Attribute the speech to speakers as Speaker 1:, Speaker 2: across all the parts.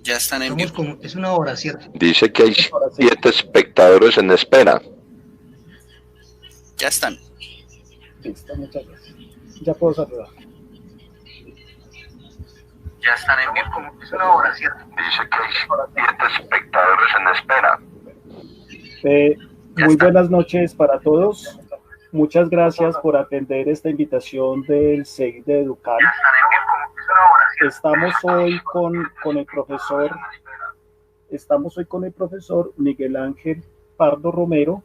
Speaker 1: Ya están en
Speaker 2: Estamos
Speaker 1: vivo.
Speaker 2: con, es una hora, ¿cierto?
Speaker 3: Dice que hay 7 espectadores en espera.
Speaker 1: Ya están.
Speaker 4: Listo, muchas gracias. Ya puedo saludar.
Speaker 2: Ya están en vivo. Es una hora, ¿cierto?
Speaker 3: Dice que hay 7 espectadores en espera.
Speaker 4: Muy buenas noches para todos. Muchas gracias por atender esta invitación del CEI de Educal. Estamos hoy con el profesor Miguel Ángel Pardo Romero.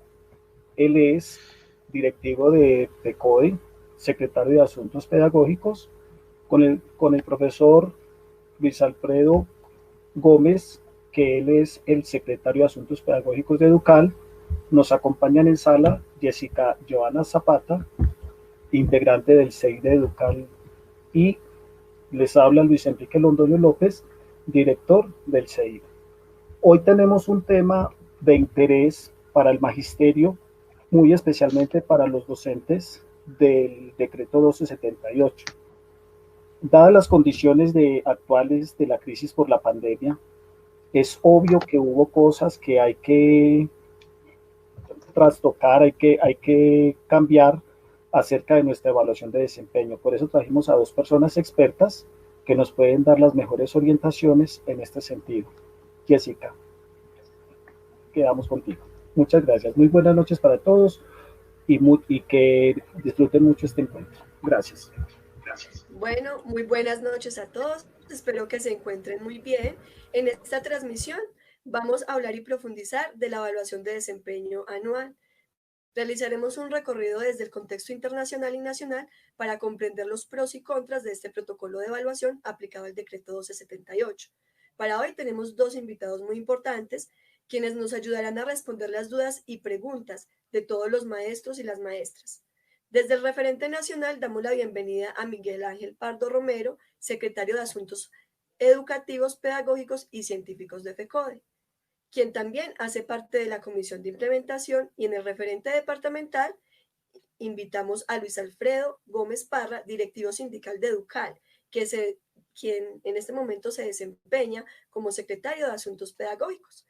Speaker 4: Él es directivo de PECODE, secretario de Asuntos Pedagógicos, con el profesor Luis Alfredo Gómez, que él es el secretario de Asuntos Pedagógicos de Educal. Nos acompañan en sala Jessica Joana Zapata, integrante del CEI de Educal, y les habla Luis Enrique Londoño López, director del CEI. Hoy tenemos un tema de interés para el magisterio, muy especialmente para los docentes del decreto 1278. Dadas las condiciones actuales de la crisis por la pandemia, es obvio que hubo cosas que hay que trastocar, hay que cambiar acerca de nuestra evaluación de desempeño. Por eso trajimos a 2 personas expertas que nos pueden dar las mejores orientaciones en este sentido. Jessica, quedamos contigo. Muchas gracias. Muy buenas noches para todos y que disfruten mucho este encuentro. Gracias.
Speaker 5: Bueno, muy buenas noches a todos. Espero que se encuentren muy bien. En esta transmisión vamos a hablar y profundizar de la evaluación de desempeño anual. Realizaremos un recorrido desde el contexto internacional y nacional para comprender los pros y contras de este protocolo de evaluación aplicado al decreto 1278. Para hoy tenemos 2 invitados muy importantes, quienes nos ayudarán a responder las dudas y preguntas de todos los maestros y las maestras. Desde el referente nacional damos la bienvenida a Miguel Ángel Pardo Romero, secretario de Asuntos Educativos, Pedagógicos y Científicos de FECODE, quien también hace parte de la Comisión de Implementación, y en el referente departamental invitamos a Luis Alfredo Gómez Parra, directivo sindical de Educal, quien en este momento se desempeña como secretario de Asuntos Pedagógicos.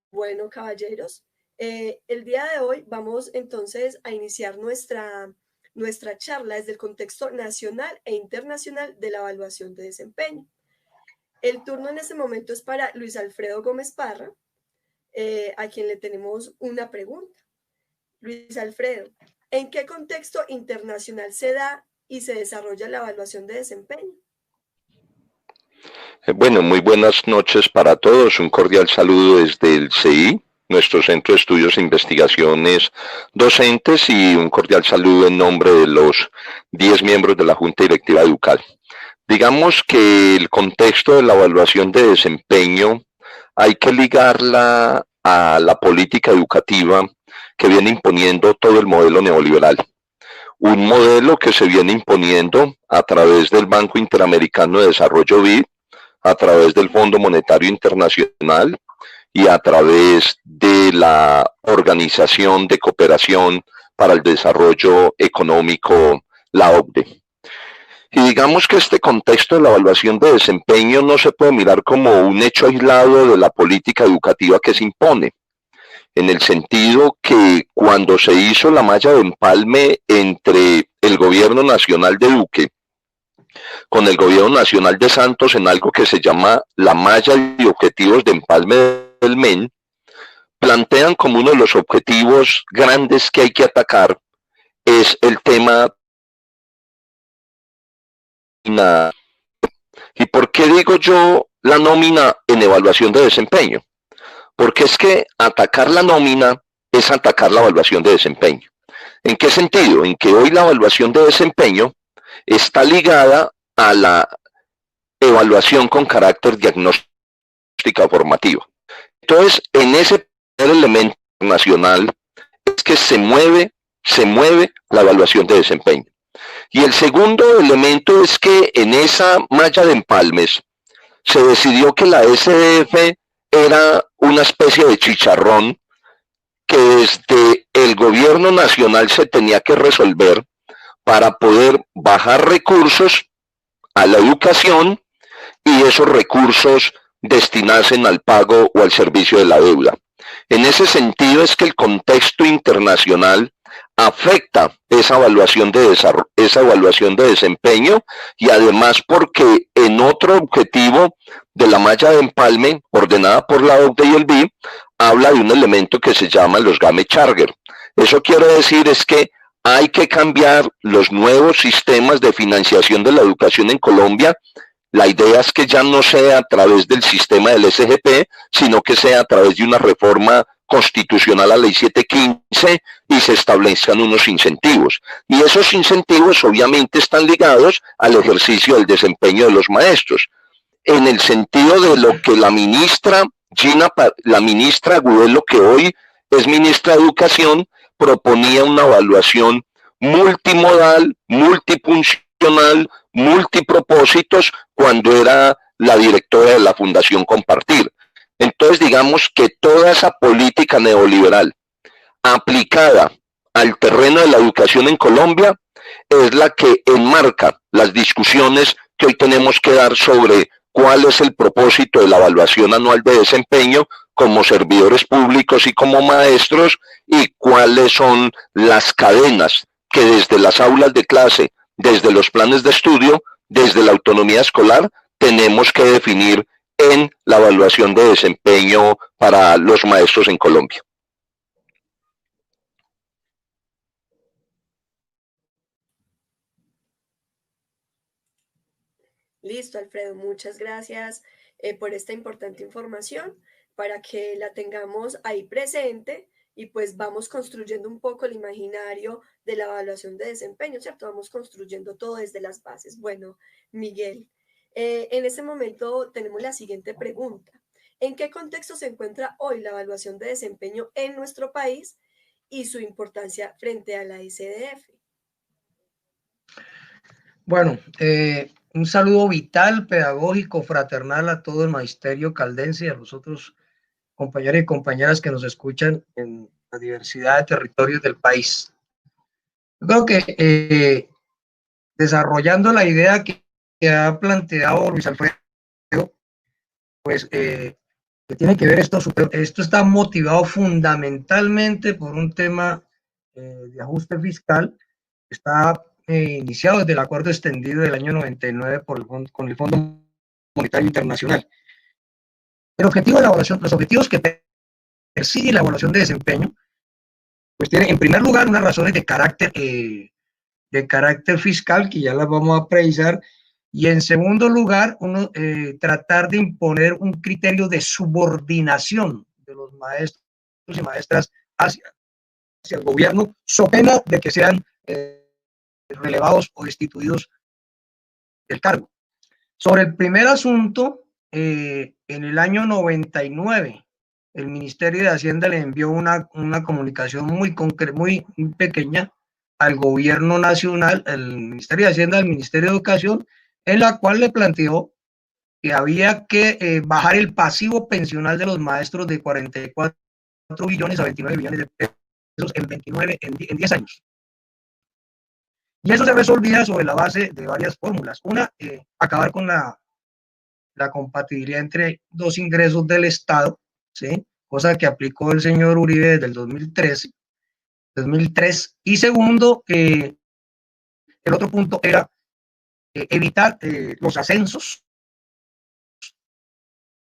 Speaker 5: Bueno, caballeros, el día de hoy vamos entonces a iniciar nuestra charla desde el contexto nacional e internacional de la evaluación de desempeño. El turno en este momento es para Luis Alfredo Gómez Parra, a quien le tenemos una pregunta. Luis Alfredo, ¿en qué contexto internacional se da y se desarrolla la evaluación de desempeño?
Speaker 3: Bueno, muy buenas noches para todos. Un cordial saludo desde el CEI, nuestro Centro de Estudios e Investigaciones Docentes, y un cordial saludo en nombre de los 10 miembros de la Junta Directiva de Educal. Digamos que el contexto de la evaluación de desempeño hay que ligarla a la política educativa que viene imponiendo todo el modelo neoliberal. Un modelo que se viene imponiendo a través del Banco Interamericano de Desarrollo BID, a través del Fondo Monetario Internacional y a través de la Organización de Cooperación para el Desarrollo Económico, la OCDE. Y digamos que este contexto de la evaluación de desempeño no se puede mirar como un hecho aislado de la política educativa que se impone, en el sentido que cuando se hizo la malla de empalme entre el gobierno nacional de Duque con el gobierno nacional de Santos en algo que se llama la malla de objetivos de empalme del MEN, plantean como uno de los objetivos grandes que hay que atacar es el tema. ¿Y por qué digo yo la nómina en evaluación de desempeño? Porque es que atacar la nómina es atacar la evaluación de desempeño. ¿En qué sentido? En que hoy la evaluación de desempeño está ligada a la evaluación con carácter diagnóstica formativa. Entonces, en ese primer elemento nacional es que se mueve la evaluación de desempeño. Y el segundo elemento es que en esa malla de empalmes se decidió que la SDF era una especie de chicharrón que desde el gobierno nacional se tenía que resolver para poder bajar recursos a la educación y esos recursos destinasen al pago o al servicio de la deuda. En ese sentido es que el contexto internacional afecta esa evaluación de desempeño, y además porque en otro objetivo de la malla de empalme ordenada por la OCDE y el BID habla de un elemento que se llama los Game Charger. Eso quiere decir es que hay que cambiar los nuevos sistemas de financiación de la educación en Colombia. La idea es que ya no sea a través del sistema del SGP, sino que sea a través de una reforma constitucional a Ley 715 y se establezcan unos incentivos. Y esos incentivos obviamente están ligados al ejercicio del desempeño de los maestros. En el sentido de lo que la ministra Agudelo, que hoy es ministra de Educación, proponía una evaluación multimodal, multifuncional, multipropósitos, cuando era la directora de la Fundación Compartir. Entonces, digamos que toda esa política neoliberal aplicada al terreno de la educación en Colombia es la que enmarca las discusiones que hoy tenemos que dar sobre cuál es el propósito de la evaluación anual de desempeño como servidores públicos y como maestros, y cuáles son las cadenas que desde las aulas de clase, desde los planes de estudio, desde la autonomía escolar, tenemos que definir en la evaluación de desempeño para los maestros en Colombia.
Speaker 5: Listo, Alfredo, muchas gracias por esta importante información, para que la tengamos ahí presente y pues vamos construyendo un poco el imaginario de la evaluación de desempeño, ¿cierto? Vamos construyendo todo desde las bases. Bueno, Miguel, en este momento tenemos la siguiente pregunta. ¿En qué contexto se encuentra hoy la evaluación de desempeño en nuestro país y su importancia frente a la ICDF?
Speaker 6: Bueno, un saludo vital, pedagógico, fraternal a todo el magisterio caldense y a los otros compañeros y compañeras que nos escuchan en la diversidad de territorios del país. Yo creo que desarrollando la idea que ha planteado Luis Alfredo, pues que tiene que ver esto está motivado fundamentalmente por un tema de ajuste fiscal. Está iniciado desde el acuerdo extendido del año 99 con el Fondo Monetario Internacional. El objetivo de la evaluación, los objetivos que persigue la evaluación de desempeño, pues tiene en primer lugar unas razones de carácter fiscal, que ya las vamos a precisar, y en segundo lugar, tratar de imponer un criterio de subordinación de los maestros y maestras hacia el gobierno, so pena de que sean relevados o destituidos del cargo. Sobre el primer asunto, en el año 99, el Ministerio de Hacienda le envió una comunicación muy pequeña al gobierno nacional, el Ministerio de Hacienda, al Ministerio de Educación, en la cual le planteó que había que bajar el pasivo pensional de los maestros de 44 billones a 29 billones de pesos en 10 años. Y eso se resolvía sobre la base de varias fórmulas. Una, acabar con la compatibilidad entre dos ingresos del Estado, ¿sí? Cosa que aplicó el señor Uribe desde el 2003. Y segundo, el otro punto era evitar los ascensos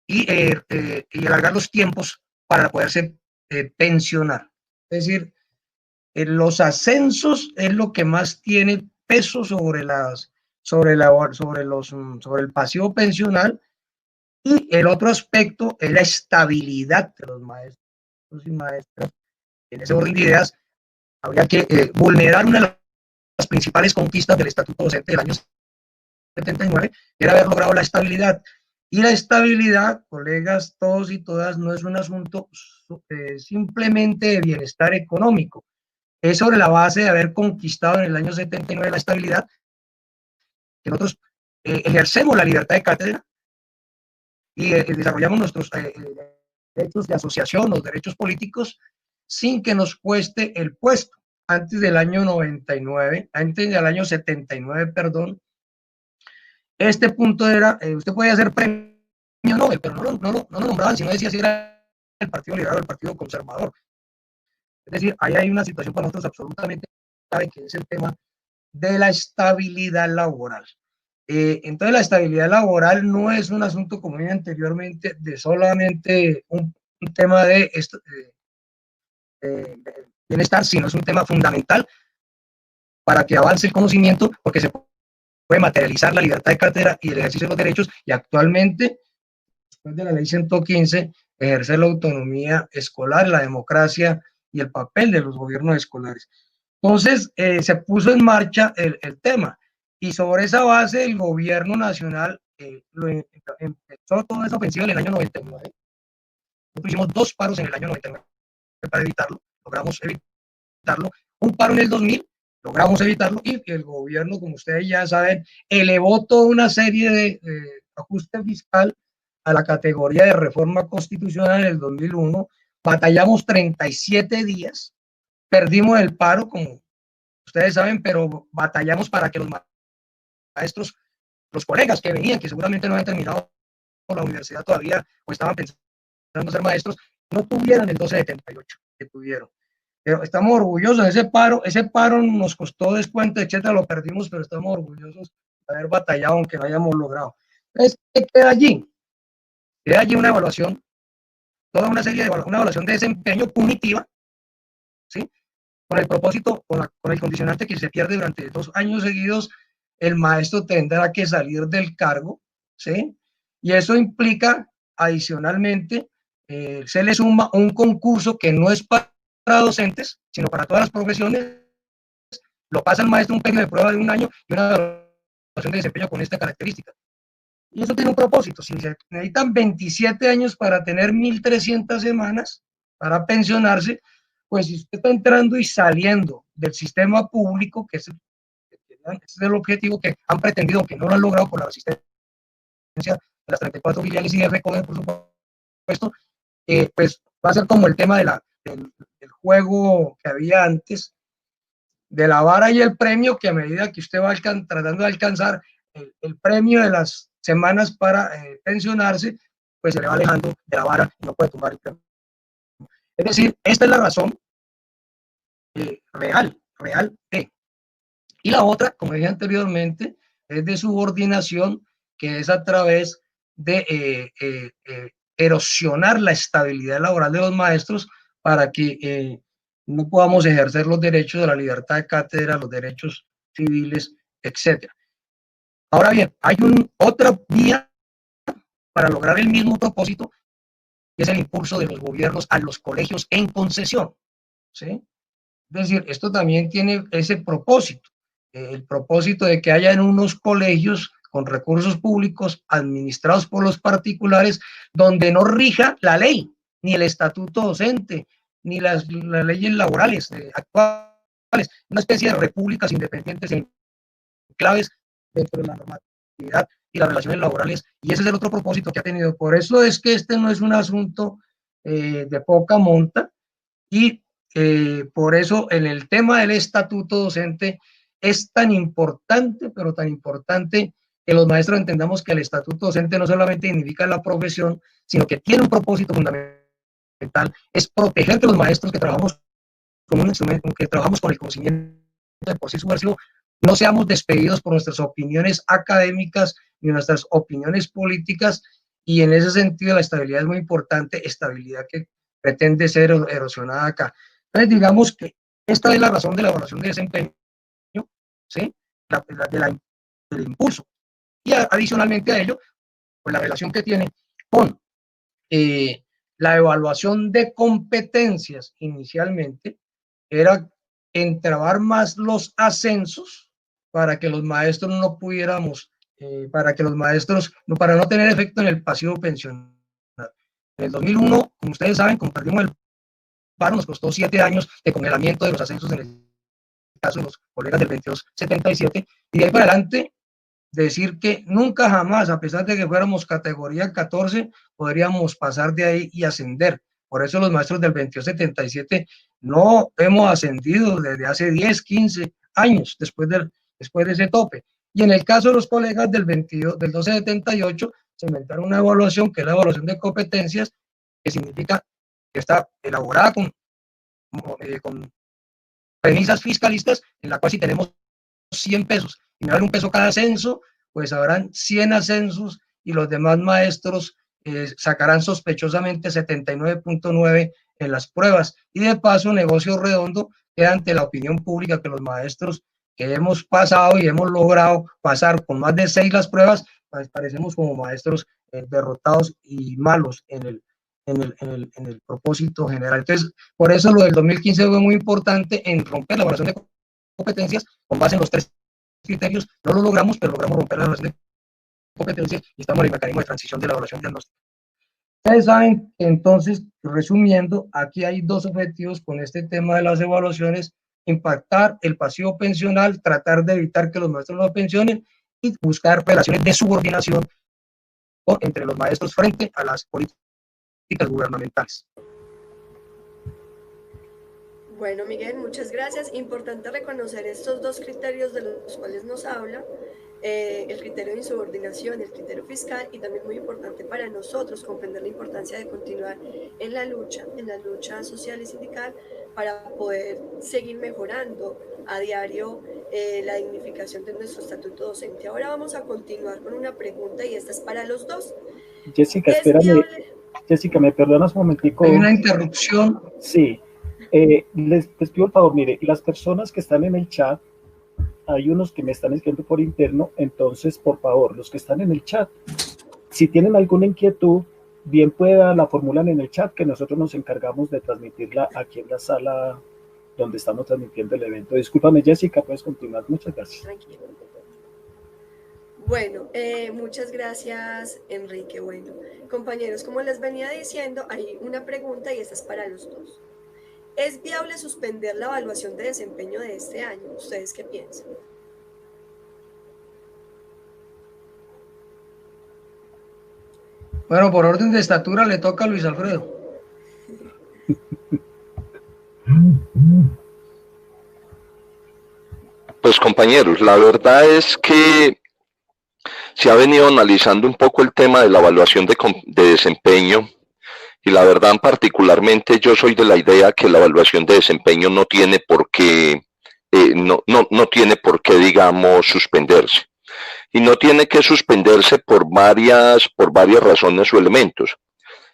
Speaker 6: y alargar los tiempos para poderse pensionar. Es decir, los ascensos es lo que más tiene peso sobre el pasivo pensional, y el otro aspecto es la estabilidad de los maestros y maestras. En ese orden de ideas, habría que vulnerar una de las principales conquistas del Estatuto Docente del año 79, que era haber logrado la estabilidad. Y la estabilidad, colegas, todos y todas, no es un asunto simplemente de bienestar económico. Es sobre la base de haber conquistado en el año 79 la estabilidad, que nosotros ejercemos la libertad de cátedra y desarrollamos nuestros derechos de asociación, los derechos políticos, sin que nos cueste el puesto. Antes del año 79, perdón, este punto era, usted podía ser premio Nobel, pero no lo nombraban, sino decía si era el Partido Liberal o el Partido Conservador. Es decir, ahí hay una situación para nosotros absolutamente clave, que es el tema de la estabilidad laboral. Entonces, la estabilidad laboral no es un asunto, como dije anteriormente, de solamente un tema de bienestar, sino es un tema fundamental para que avance el conocimiento, porque se puede materializar la libertad de cátedra y el ejercicio de los derechos, y actualmente, después de la ley 115, ejercer la autonomía escolar, la democracia y el papel de los gobiernos escolares. Entonces, se puso en marcha el tema, y sobre esa base el gobierno nacional empezó toda esa ofensiva en el año 99. Nosotros hicimos 2 paros en el año 99 para evitarlo, logramos evitarlo, un paro en el 2000, logramos evitarlo, y el gobierno, como ustedes ya saben, elevó toda una serie de ajuste fiscal a la categoría de reforma constitucional en el 2001, batallamos 37 días, perdimos el paro, como ustedes saben, pero batallamos para que los maestros, los colegas que venían, que seguramente no habían terminado por la universidad todavía o estaban pensando ser maestros, no tuvieran el 1278 que tuvieron. Pero estamos orgullosos de ese paro nos costó descuento, etcétera, lo perdimos, pero estamos orgullosos de haber batallado, aunque no hayamos logrado. Entonces, ¿qué queda allí? Queda allí una evaluación, toda una serie de una evaluación de desempeño punitiva, ¿sí? Con el propósito, con el condicionante que se pierde durante 2 años seguidos, el maestro tendrá que salir del cargo, ¿sí? Y eso implica, adicionalmente, se le suma un concurso que no es para docentes, sino para todas las profesiones. Lo pasa el maestro un periodo de prueba de 1 año y una evaluación de desempeño con esta característica. Y eso tiene un propósito. Si se necesitan 27 años para tener 1.300 semanas para pensionarse, pues si usted está entrando y saliendo del sistema público, que ese es el objetivo que han pretendido, que no lo han logrado por la resistencia de las 34 filiales y de Recoder, por supuesto, pues va a ser como el tema del juego que había antes, de la vara y el premio, que a medida que usted va tratando de alcanzar el premio de las semanas para pensionarse, pues se le va alejando de la vara y no puede tomar el premio. Es decir, esta es la razón real. Y la otra, como dije anteriormente, es de subordinación, que es a través de erosionar la estabilidad laboral de los maestros para que no podamos ejercer los derechos de la libertad de cátedra, los derechos civiles, etc. Ahora bien, hay otra vía para lograr el mismo propósito, que es el impulso de los gobiernos a los colegios en concesión, ¿sí? Es decir, esto también tiene ese propósito, el propósito de que haya en unos colegios con recursos públicos administrados por los particulares, donde no rija la ley, ni el estatuto docente, ni las leyes laborales actuales, una especie de repúblicas independientes en claves dentro de la normatividad y las relaciones laborales, y ese es el otro propósito que ha tenido. Por eso es que este no es un asunto de poca monta, y por eso en el tema del estatuto docente es tan importante, pero tan importante, que los maestros entendamos que el estatuto docente no solamente indica la profesión, sino que tiene un propósito fundamental, es proteger que los maestros que trabajamos con un instrumento, que trabajamos con el conocimiento de por sí subversivo, no seamos despedidos por nuestras opiniones académicas ni nuestras opiniones políticas, y en ese sentido la estabilidad es muy importante, estabilidad que pretende ser erosionada acá. Entonces digamos que esta es la razón de la evaluación de desempeño, ¿sí? Del impulso. Y adicionalmente a ello, pues la relación que tiene con la evaluación de competencias inicialmente era entrabar más los ascensos para que los maestros no pudiéramos, para no tener efecto en el pasivo pensional. En el 2001, como ustedes saben, como perdimos el paro, nos costó 7 años de congelamiento de los ascensos en el caso de los colegas del 2277, y de ahí para adelante decir que nunca jamás, a pesar de que fuéramos categoría 14, podríamos pasar de ahí y ascender. Por eso los maestros del 2277 no hemos ascendido desde hace 10, 15 años después de ese tope. Y en el caso de los colegas del 1278, se inventaron una evaluación que es la evaluación de competencias, que significa que está elaborada con premisas fiscalistas, en la cual si tenemos 100 pesos y me dan un peso cada censo, pues habrán 100 ascensos y los demás maestros sacarán sospechosamente 79.9 en las pruebas. Y de paso, negocio redondo, queda ante la opinión pública que los maestros que hemos pasado y hemos logrado pasar con más de 6 las pruebas, pues parecemos como maestros derrotados y malos en el propósito general. Entonces, por eso lo del 2015 fue muy importante en romper la evaluación de competencias con base en los 3 criterios. No lo logramos, pero logramos romper la evaluación de competencias y estamos en el mecanismo de transición de la evaluación diagnóstica. Ustedes saben, entonces, resumiendo, aquí hay 2 objetivos con este tema de las evaluaciones: impactar el pasivo pensional, tratar de evitar que los maestros no pensionen y buscar relaciones de subordinación entre los maestros frente a las políticas gubernamentales.
Speaker 5: Bueno, Miguel, muchas gracias. Importante reconocer estos 2 criterios de los cuales nos habla, el criterio de insubordinación, el criterio fiscal, y también muy importante para nosotros comprender la importancia de continuar en la lucha social y sindical para poder seguir mejorando a diario la dignificación de nuestro estatuto docente. Ahora vamos a continuar con una pregunta y esta es para los 2.
Speaker 4: Jessica, espérame. Jessica, ¿me perdonas un momentico?
Speaker 6: Hay una interrupción.
Speaker 4: Sí. Les pido el favor, mire, las personas que están en el chat, hay unos que me están escribiendo por interno, entonces, por favor, los que están en el chat, si tienen alguna inquietud, bien pueda la formulan en el chat, que nosotros nos encargamos de transmitirla aquí en la sala donde estamos transmitiendo el evento. Discúlpame, Jessica, puedes continuar. Muchas gracias.
Speaker 5: Tranquilo. Bueno, muchas gracias, Enrique. Bueno, compañeros, como les venía diciendo, hay una pregunta y esta es para los 2. ¿Es viable suspender la evaluación de desempeño de este año? ¿Ustedes qué piensan?
Speaker 6: Bueno, por orden de estatura le toca a Luis Alfredo.
Speaker 3: Pues compañeros, la verdad es que se ha venido analizando un poco el tema de la evaluación de desempeño. Y la verdad, particularmente, yo soy de la idea que la evaluación de desempeño no tiene por qué, no tiene por qué, digamos, suspenderse. Y no tiene que suspenderse por varias razones o elementos.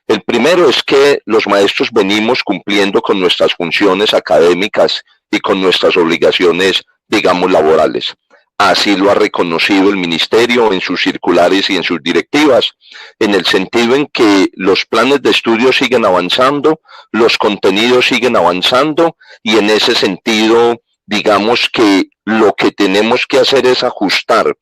Speaker 3: El primero es que los maestros venimos cumpliendo con nuestras funciones académicas y con nuestras obligaciones, digamos, laborales. Así lo ha reconocido el ministerio en sus circulares y en sus directivas, en el sentido en que los planes de estudio siguen avanzando, los contenidos siguen avanzando, y en ese sentido, digamos que lo que tenemos que hacer es ajustar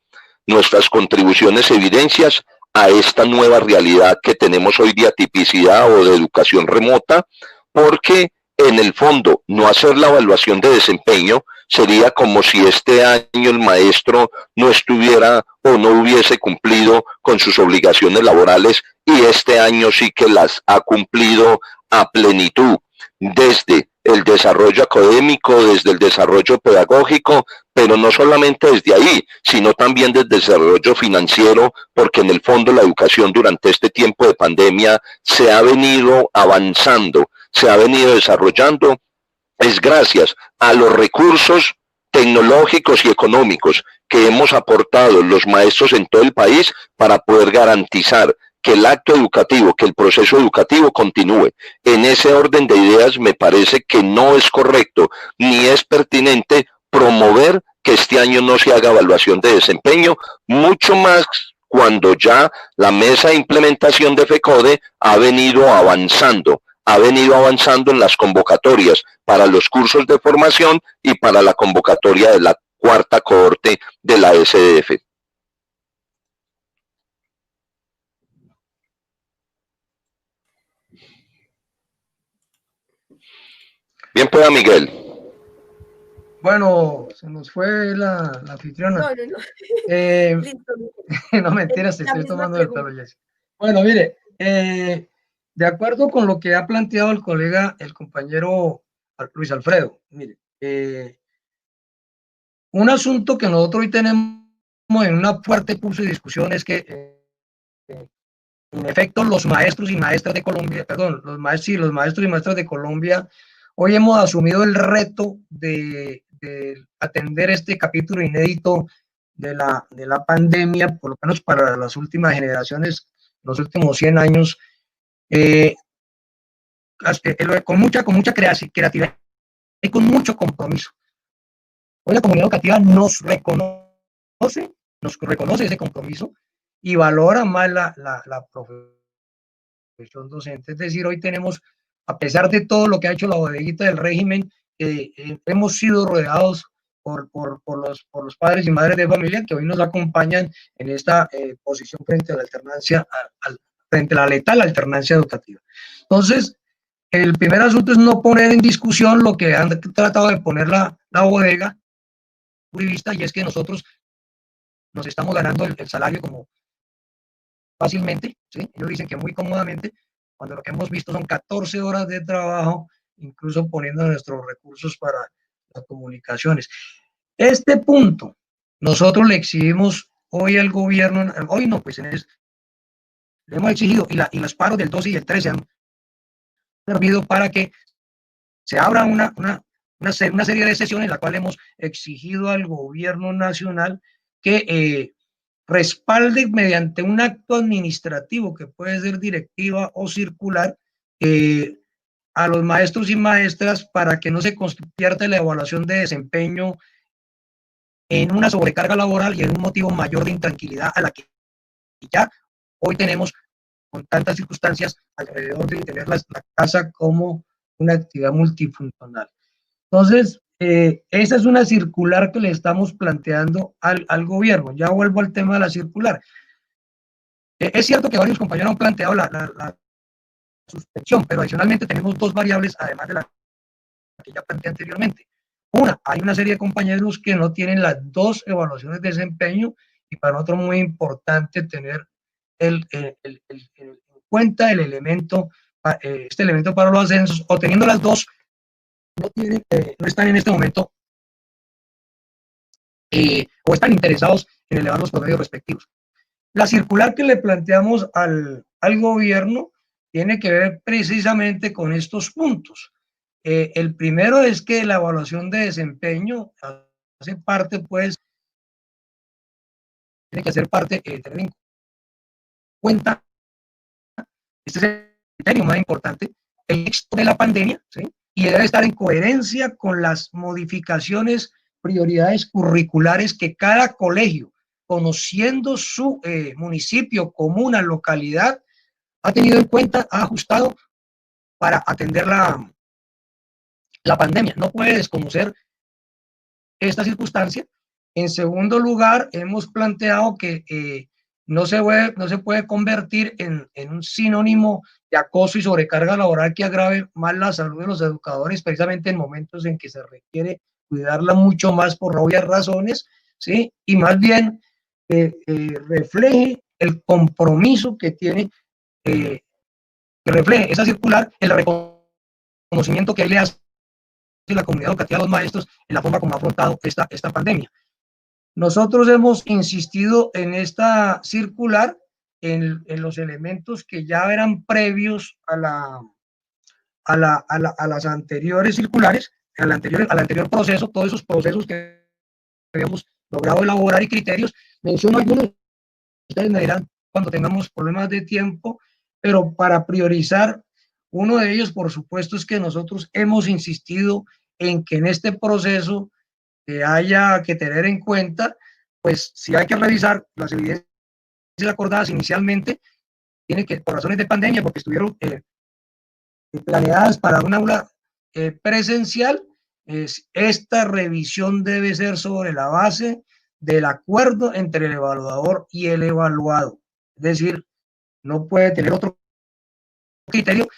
Speaker 3: nuestras contribuciones e evidencias a esta nueva realidad que tenemos hoy de atipicidad o de educación remota, porque en el fondo no hacer la evaluación de desempeño sería como si este año el maestro no estuviera o no hubiese cumplido con sus obligaciones laborales, y este año sí que las ha cumplido a plenitud, desde el desarrollo académico, desde el desarrollo pedagógico, pero no solamente desde ahí, sino también desde el desarrollo financiero, porque en el fondo la educación durante este tiempo de pandemia se ha venido avanzando, se ha venido desarrollando, es gracias a los recursos tecnológicos y económicos que hemos aportado los maestros en todo el país para poder garantizar que el acto educativo, que el proceso educativo continúe. En ese orden de ideas me parece que no es correcto ni es pertinente promover que este año no se haga evaluación de desempeño, mucho más cuando ya la mesa de implementación de FECODE ha venido avanzando en las convocatorias para los cursos de formación y para la convocatoria de la 4ª cohorte de la SDF. Bien, pueda, Miguel.
Speaker 6: Bueno, se nos fue la anfitriona.
Speaker 5: No.
Speaker 6: No, mentiras, te estoy tomando el pelo, Jessica. Bueno, mire, de acuerdo con lo que ha planteado el compañero Luis Alfredo, mire, un asunto que nosotros hoy tenemos en una fuerte curso de discusión es que en efecto, los maestros y maestras de Colombia, perdón, los maestros y maestras de Colombia, hoy hemos asumido el reto de atender este capítulo inédito de la pandemia, por lo menos para las últimas generaciones, los últimos 100 años, con mucha creatividad y con mucho compromiso. Hoy la comunidad educativa nos reconoce ese compromiso y valora más la profesión docente. Es decir, hoy tenemos, a pesar de todo lo que ha hecho la bodeguita del régimen, hemos sido rodeados por los padres y madres de familia que hoy nos acompañan en esta posición frente a la alternancia, frente a la letal alternancia educativa. Entonces, el primer asunto es no poner en discusión lo que han tratado de poner la bodega uribista, y es que nosotros nos estamos ganando el salario como fácilmente, ¿sí? Ellos dicen que muy cómodamente, cuando lo que hemos visto son 14 horas de trabajo, incluso poniendo nuestros recursos para las comunicaciones. Este punto, nosotros le exigimos hoy al gobierno, hoy no, pues le hemos exigido, y los paros del 12 y el 13 han servido para que se abra una serie de sesiones en la cual hemos exigido al gobierno nacional que respalde mediante un acto administrativo, que puede ser directiva o circular, a los maestros y maestras para que no se convierta la evaluación de desempeño en una sobrecarga laboral y en un motivo mayor de intranquilidad a la que ya hoy tenemos con tantas circunstancias alrededor de tener la casa como una actividad multifuncional. Entonces, esa es una circular que le estamos planteando al gobierno. Ya vuelvo al tema de la circular. Es cierto que varios compañeros han planteado la suspensión, pero adicionalmente tenemos dos variables, además de la que ya planteé anteriormente. Una, hay una serie de compañeros que no tienen las dos evaluaciones de desempeño, y para nosotros es muy importante tener en cuenta el elemento, este elemento para los ascensos, o teniendo las dos, no están en este momento o están interesados en elevar los promedios respectivos. La circular que le planteamos al gobierno tiene que ver precisamente con estos puntos. El primero es que la evaluación de desempeño hace parte, pues, tiene que ser parte, tener en cuenta, este es el criterio más importante, el éxito de la pandemia, ¿sí? Y debe estar en coherencia con las modificaciones, prioridades curriculares que cada colegio, conociendo su municipio, comuna, localidad, ha tenido en cuenta, ha ajustado para atender la pandemia. No puede desconocer esta circunstancia. En segundo lugar, hemos planteado que no se puede convertir en un sinónimo de acoso y sobrecarga laboral que agrave más la salud de los educadores, precisamente en momentos en que se requiere cuidarla mucho más por obvias razones, ¿sí? Y más bien refleje el compromiso que tiene, que refleje esa circular, el reconocimiento que le hace la comunidad educativa a los maestros en la forma como ha afrontado esta pandemia. Nosotros hemos insistido en esta circular en los elementos que ya eran previos a las anteriores circulares, al anterior proceso, todos esos procesos que habíamos logrado elaborar y criterios. Menciono algunos, ustedes me dirán cuando tengamos problemas de tiempo, pero para priorizar, uno de ellos, por supuesto, es que nosotros hemos insistido en que en este proceso haya que tener en cuenta, pues si hay que revisar las evidencias acordadas inicialmente, tiene que, por razones de pandemia, porque estuvieron planeadas para un aula presencial, esta revisión debe ser sobre la base del acuerdo entre el evaluador y el evaluado. Es decir, no puede tener otro criterio,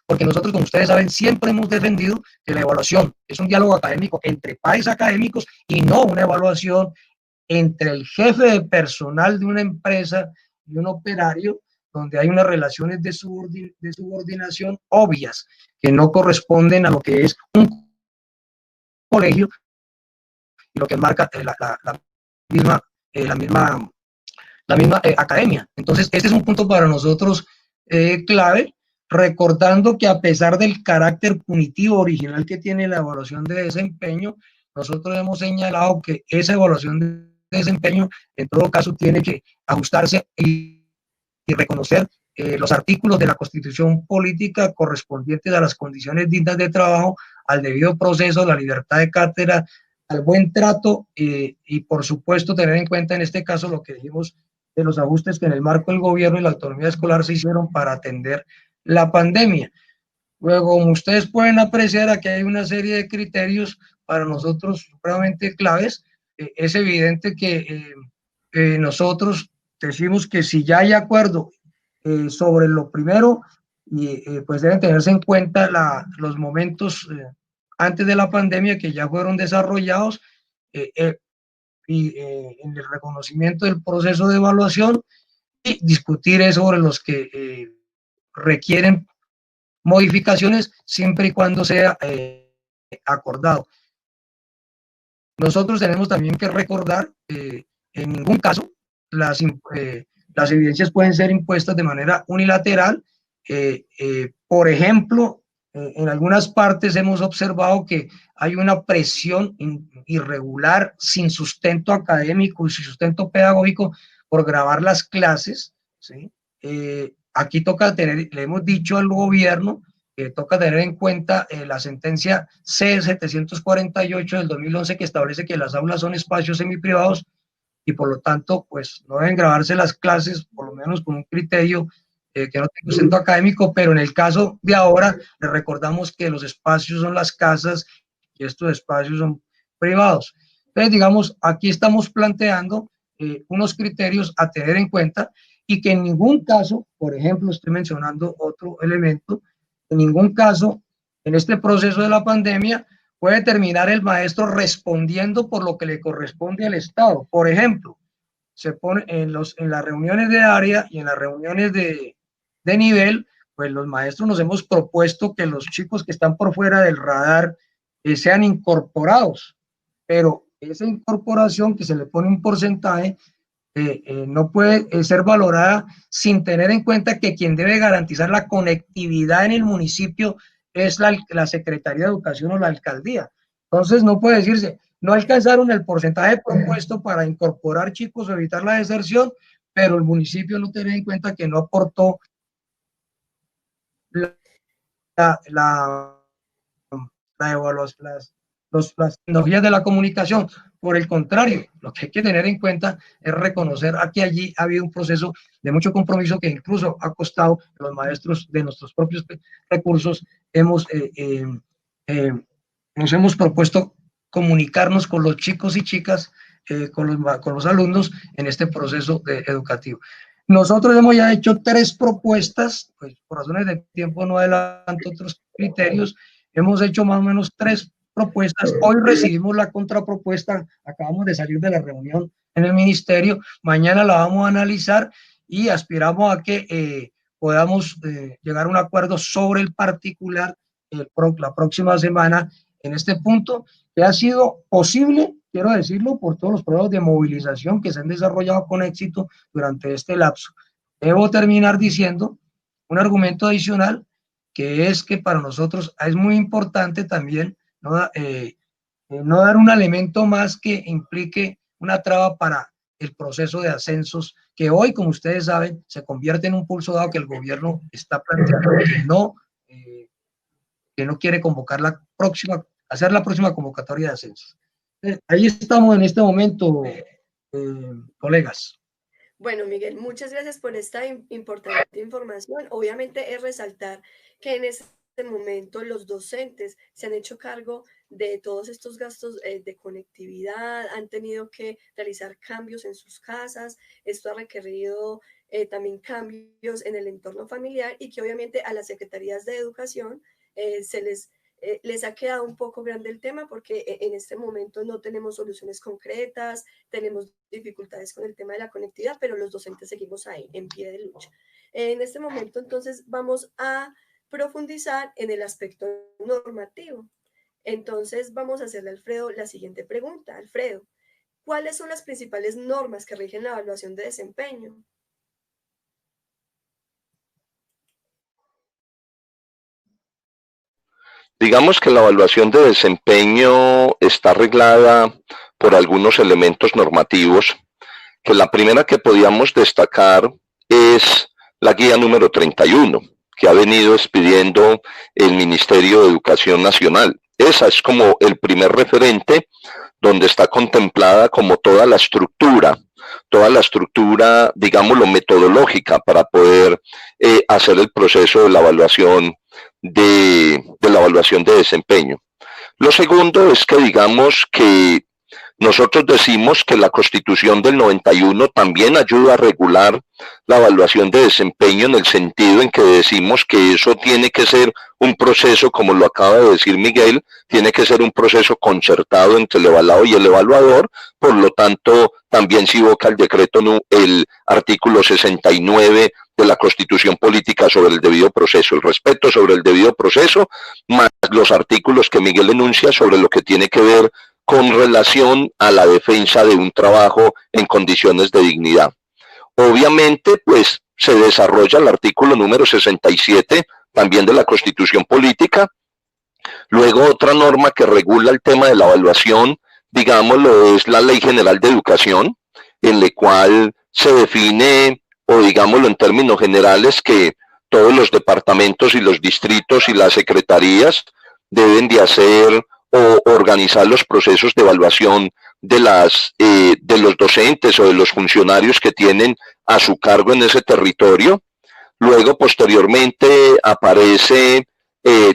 Speaker 6: porque nosotros, como ustedes saben, siempre hemos defendido que la evaluación es un diálogo académico entre pares académicos y no una evaluación entre el jefe de personal de una empresa y un operario, donde hay unas relaciones de subordinación obvias que no corresponden a lo que es un colegio y lo que marca la misma la misma academia. Entonces, este es un punto para nosotros clave, recordando que a pesar del carácter punitivo original que tiene la evaluación de desempeño, nosotros hemos señalado que esa evaluación de desempeño en todo caso tiene que ajustarse y reconocer los artículos de la Constitución Política correspondientes a las condiciones dignas de trabajo, al debido proceso, la libertad de cátedra, al buen trato y por supuesto tener en cuenta en este caso lo que dijimos de los ajustes que en el marco del gobierno y la autonomía escolar se hicieron para atender la pandemia. Luego, como ustedes pueden apreciar, aquí hay una serie de criterios para nosotros supremamente claves. Es evidente que nosotros decimos que si ya hay acuerdo sobre lo primero, pues deben tenerse en cuenta los momentos antes de la pandemia que ya fueron desarrollados y en el reconocimiento del proceso de evaluación y discutir sobre los que requieren modificaciones siempre y cuando sea acordado. Nosotros tenemos también que recordar en ningún caso las evidencias pueden ser impuestas de manera unilateral. Por ejemplo, en algunas partes hemos observado que hay una presión irregular, sin sustento académico y sin sustento pedagógico, por grabar las clases, ¿sí? Aquí toca tener, le hemos dicho al gobierno que toca tener en cuenta la sentencia C-748 del 2011 que establece que las aulas son espacios semiprivados y por lo tanto pues no deben grabarse las clases, por lo menos con un criterio que no tenga sustento académico, pero en el caso de ahora le recordamos que los espacios son las casas y estos espacios son privados. Entonces, digamos, aquí estamos planteando unos criterios a tener en cuenta y que en ningún caso, por ejemplo, estoy mencionando otro elemento, en ningún caso, en este proceso de la pandemia, puede terminar el maestro respondiendo por lo que le corresponde al Estado. Por ejemplo, se pone en las reuniones de área y en las reuniones de nivel, pues los maestros nos hemos propuesto que los chicos que están por fuera del radar sean incorporados, pero esa incorporación que se le pone un porcentaje no puede ser valorada sin tener en cuenta que quien debe garantizar la conectividad en el municipio es la Secretaría de Educación o la alcaldía. Entonces no puede decirse, no alcanzaron el porcentaje propuesto para incorporar chicos o evitar la deserción, pero el municipio no tiene en cuenta que no aportó las tecnologías de la comunicación. Por el contrario, lo que hay que tener en cuenta es reconocer que allí ha habido un proceso de mucho compromiso que incluso ha costado los maestros de nuestros propios recursos. Nos hemos propuesto comunicarnos con los chicos y chicas, con los alumnos en este proceso educativo. Nosotros hemos ya hecho 3 propuestas, pues por razones de tiempo no adelanto otros criterios, hemos hecho más o menos 3 propuestas. Hoy recibimos la contrapropuesta, acabamos de salir de la reunión en el ministerio, mañana la vamos a analizar y aspiramos a que podamos llegar a un acuerdo sobre el particular la próxima semana en este punto, que ha sido posible, quiero decirlo, por todos los procesos de movilización que se han desarrollado con éxito durante este lapso. Debo terminar diciendo un argumento adicional, que es que para nosotros es muy importante también no dar un elemento más que implique una traba para el proceso de ascensos, que hoy, como ustedes saben, se convierte en un pulso dado que el gobierno está planteando que no quiere convocar hacer la próxima convocatoria de ascensos. Ahí estamos en este momento, colegas.
Speaker 5: Bueno, Miguel, muchas gracias por esta importante información. Obviamente es resaltar que en este momento los docentes se han hecho cargo de todos estos gastos de conectividad, han tenido que realizar cambios en sus casas, esto ha requerido también cambios en el entorno familiar y que obviamente a las secretarías de educación les ha quedado un poco grande el tema porque en este momento no tenemos soluciones concretas, tenemos dificultades con el tema de la conectividad, pero los docentes seguimos ahí, en pie de lucha. En este momento, entonces, vamos a profundizar en el aspecto normativo. Entonces, vamos a hacerle a Alfredo la siguiente pregunta. Alfredo, ¿cuáles son las principales normas que rigen la evaluación de desempeño?
Speaker 3: Digamos que la evaluación de desempeño está arreglada por algunos elementos normativos, que la primera que podíamos destacar es la guía número 31, que ha venido expidiendo el Ministerio de Educación Nacional. Esa es como el primer referente donde está contemplada como toda la estructura, digámoslo, metodológica para poder hacer el proceso de la evaluación de la evaluación de desempeño. Lo segundo es que digamos que nosotros decimos que la Constitución del 91 también ayuda a regular la evaluación de desempeño en el sentido en que decimos que eso tiene que ser un proceso, como lo acaba de decir Miguel, tiene que ser un proceso concertado entre el evaluado y el evaluador, por lo tanto también se invoca el artículo 69 de la Constitución Política sobre el debido proceso, el respeto sobre el debido proceso, más los artículos que Miguel enuncia sobre lo que tiene que ver con relación a la defensa de un trabajo en condiciones de dignidad. Obviamente, pues se desarrolla el artículo número 67 también de la Constitución Política. Luego otra norma que regula el tema de la evaluación, digámoslo, es la Ley General de Educación, en la cual se define, o digámoslo en términos generales, que todos los departamentos y los distritos y las secretarías deben de hacer o organizar los procesos de evaluación de los docentes o de los funcionarios que tienen a su cargo en ese territorio. Luego, posteriormente, aparece,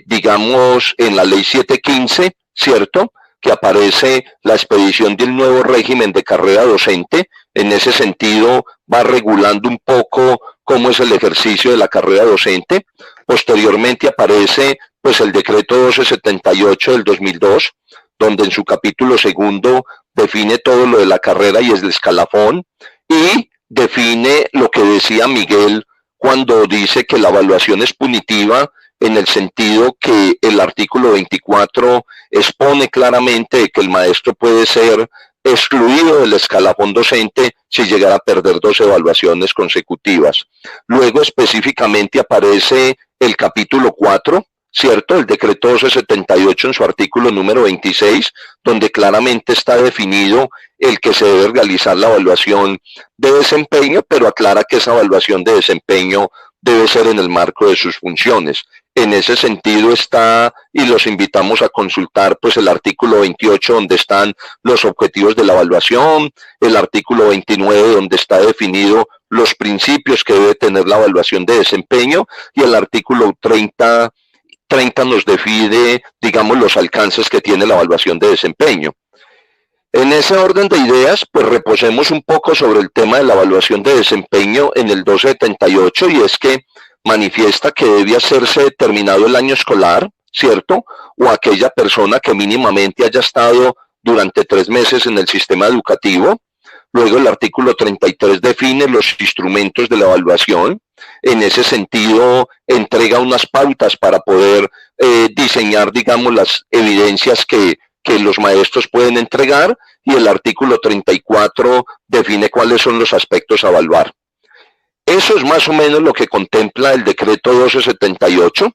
Speaker 3: digamos, en la Ley 715, ¿cierto?, que aparece la expedición del nuevo régimen de carrera docente. En ese sentido, va regulando un poco cómo es el ejercicio de la carrera docente. Posteriormente aparece pues el decreto 1278 del 2002, donde en su capítulo segundo define todo lo de la carrera y es el escalafón, y define lo que decía Miguel cuando dice que la evaluación es punitiva, en el sentido que el artículo 24 expone claramente que el maestro puede ser excluido del escalafón docente si llegara a perder 2 evaluaciones consecutivas. Luego específicamente aparece el capítulo 4, ¿cierto? El decreto 1278 en su artículo número 26, donde claramente está definido el que se debe realizar la evaluación de desempeño, pero aclara que esa evaluación de desempeño debe ser en el marco de sus funciones. En ese sentido está, y los invitamos a consultar, pues el artículo 28, donde están los objetivos de la evaluación, el artículo 29, donde está definido los principios que debe tener la evaluación de desempeño, y el artículo 30 nos define, digamos, los alcances que tiene la evaluación de desempeño. En ese orden de ideas, pues reposemos un poco sobre el tema de la evaluación de desempeño en el 1278, y es que manifiesta que debe hacerse terminado el año escolar, ¿cierto? O aquella persona que mínimamente haya estado durante 3 meses en el sistema educativo. Luego el artículo 33 define los instrumentos de la evaluación. En ese sentido, entrega unas pautas para poder diseñar, digamos, las evidencias que los maestros pueden entregar, y el artículo 34 define cuáles son los aspectos a evaluar. Eso es más o menos lo que contempla el decreto 1278,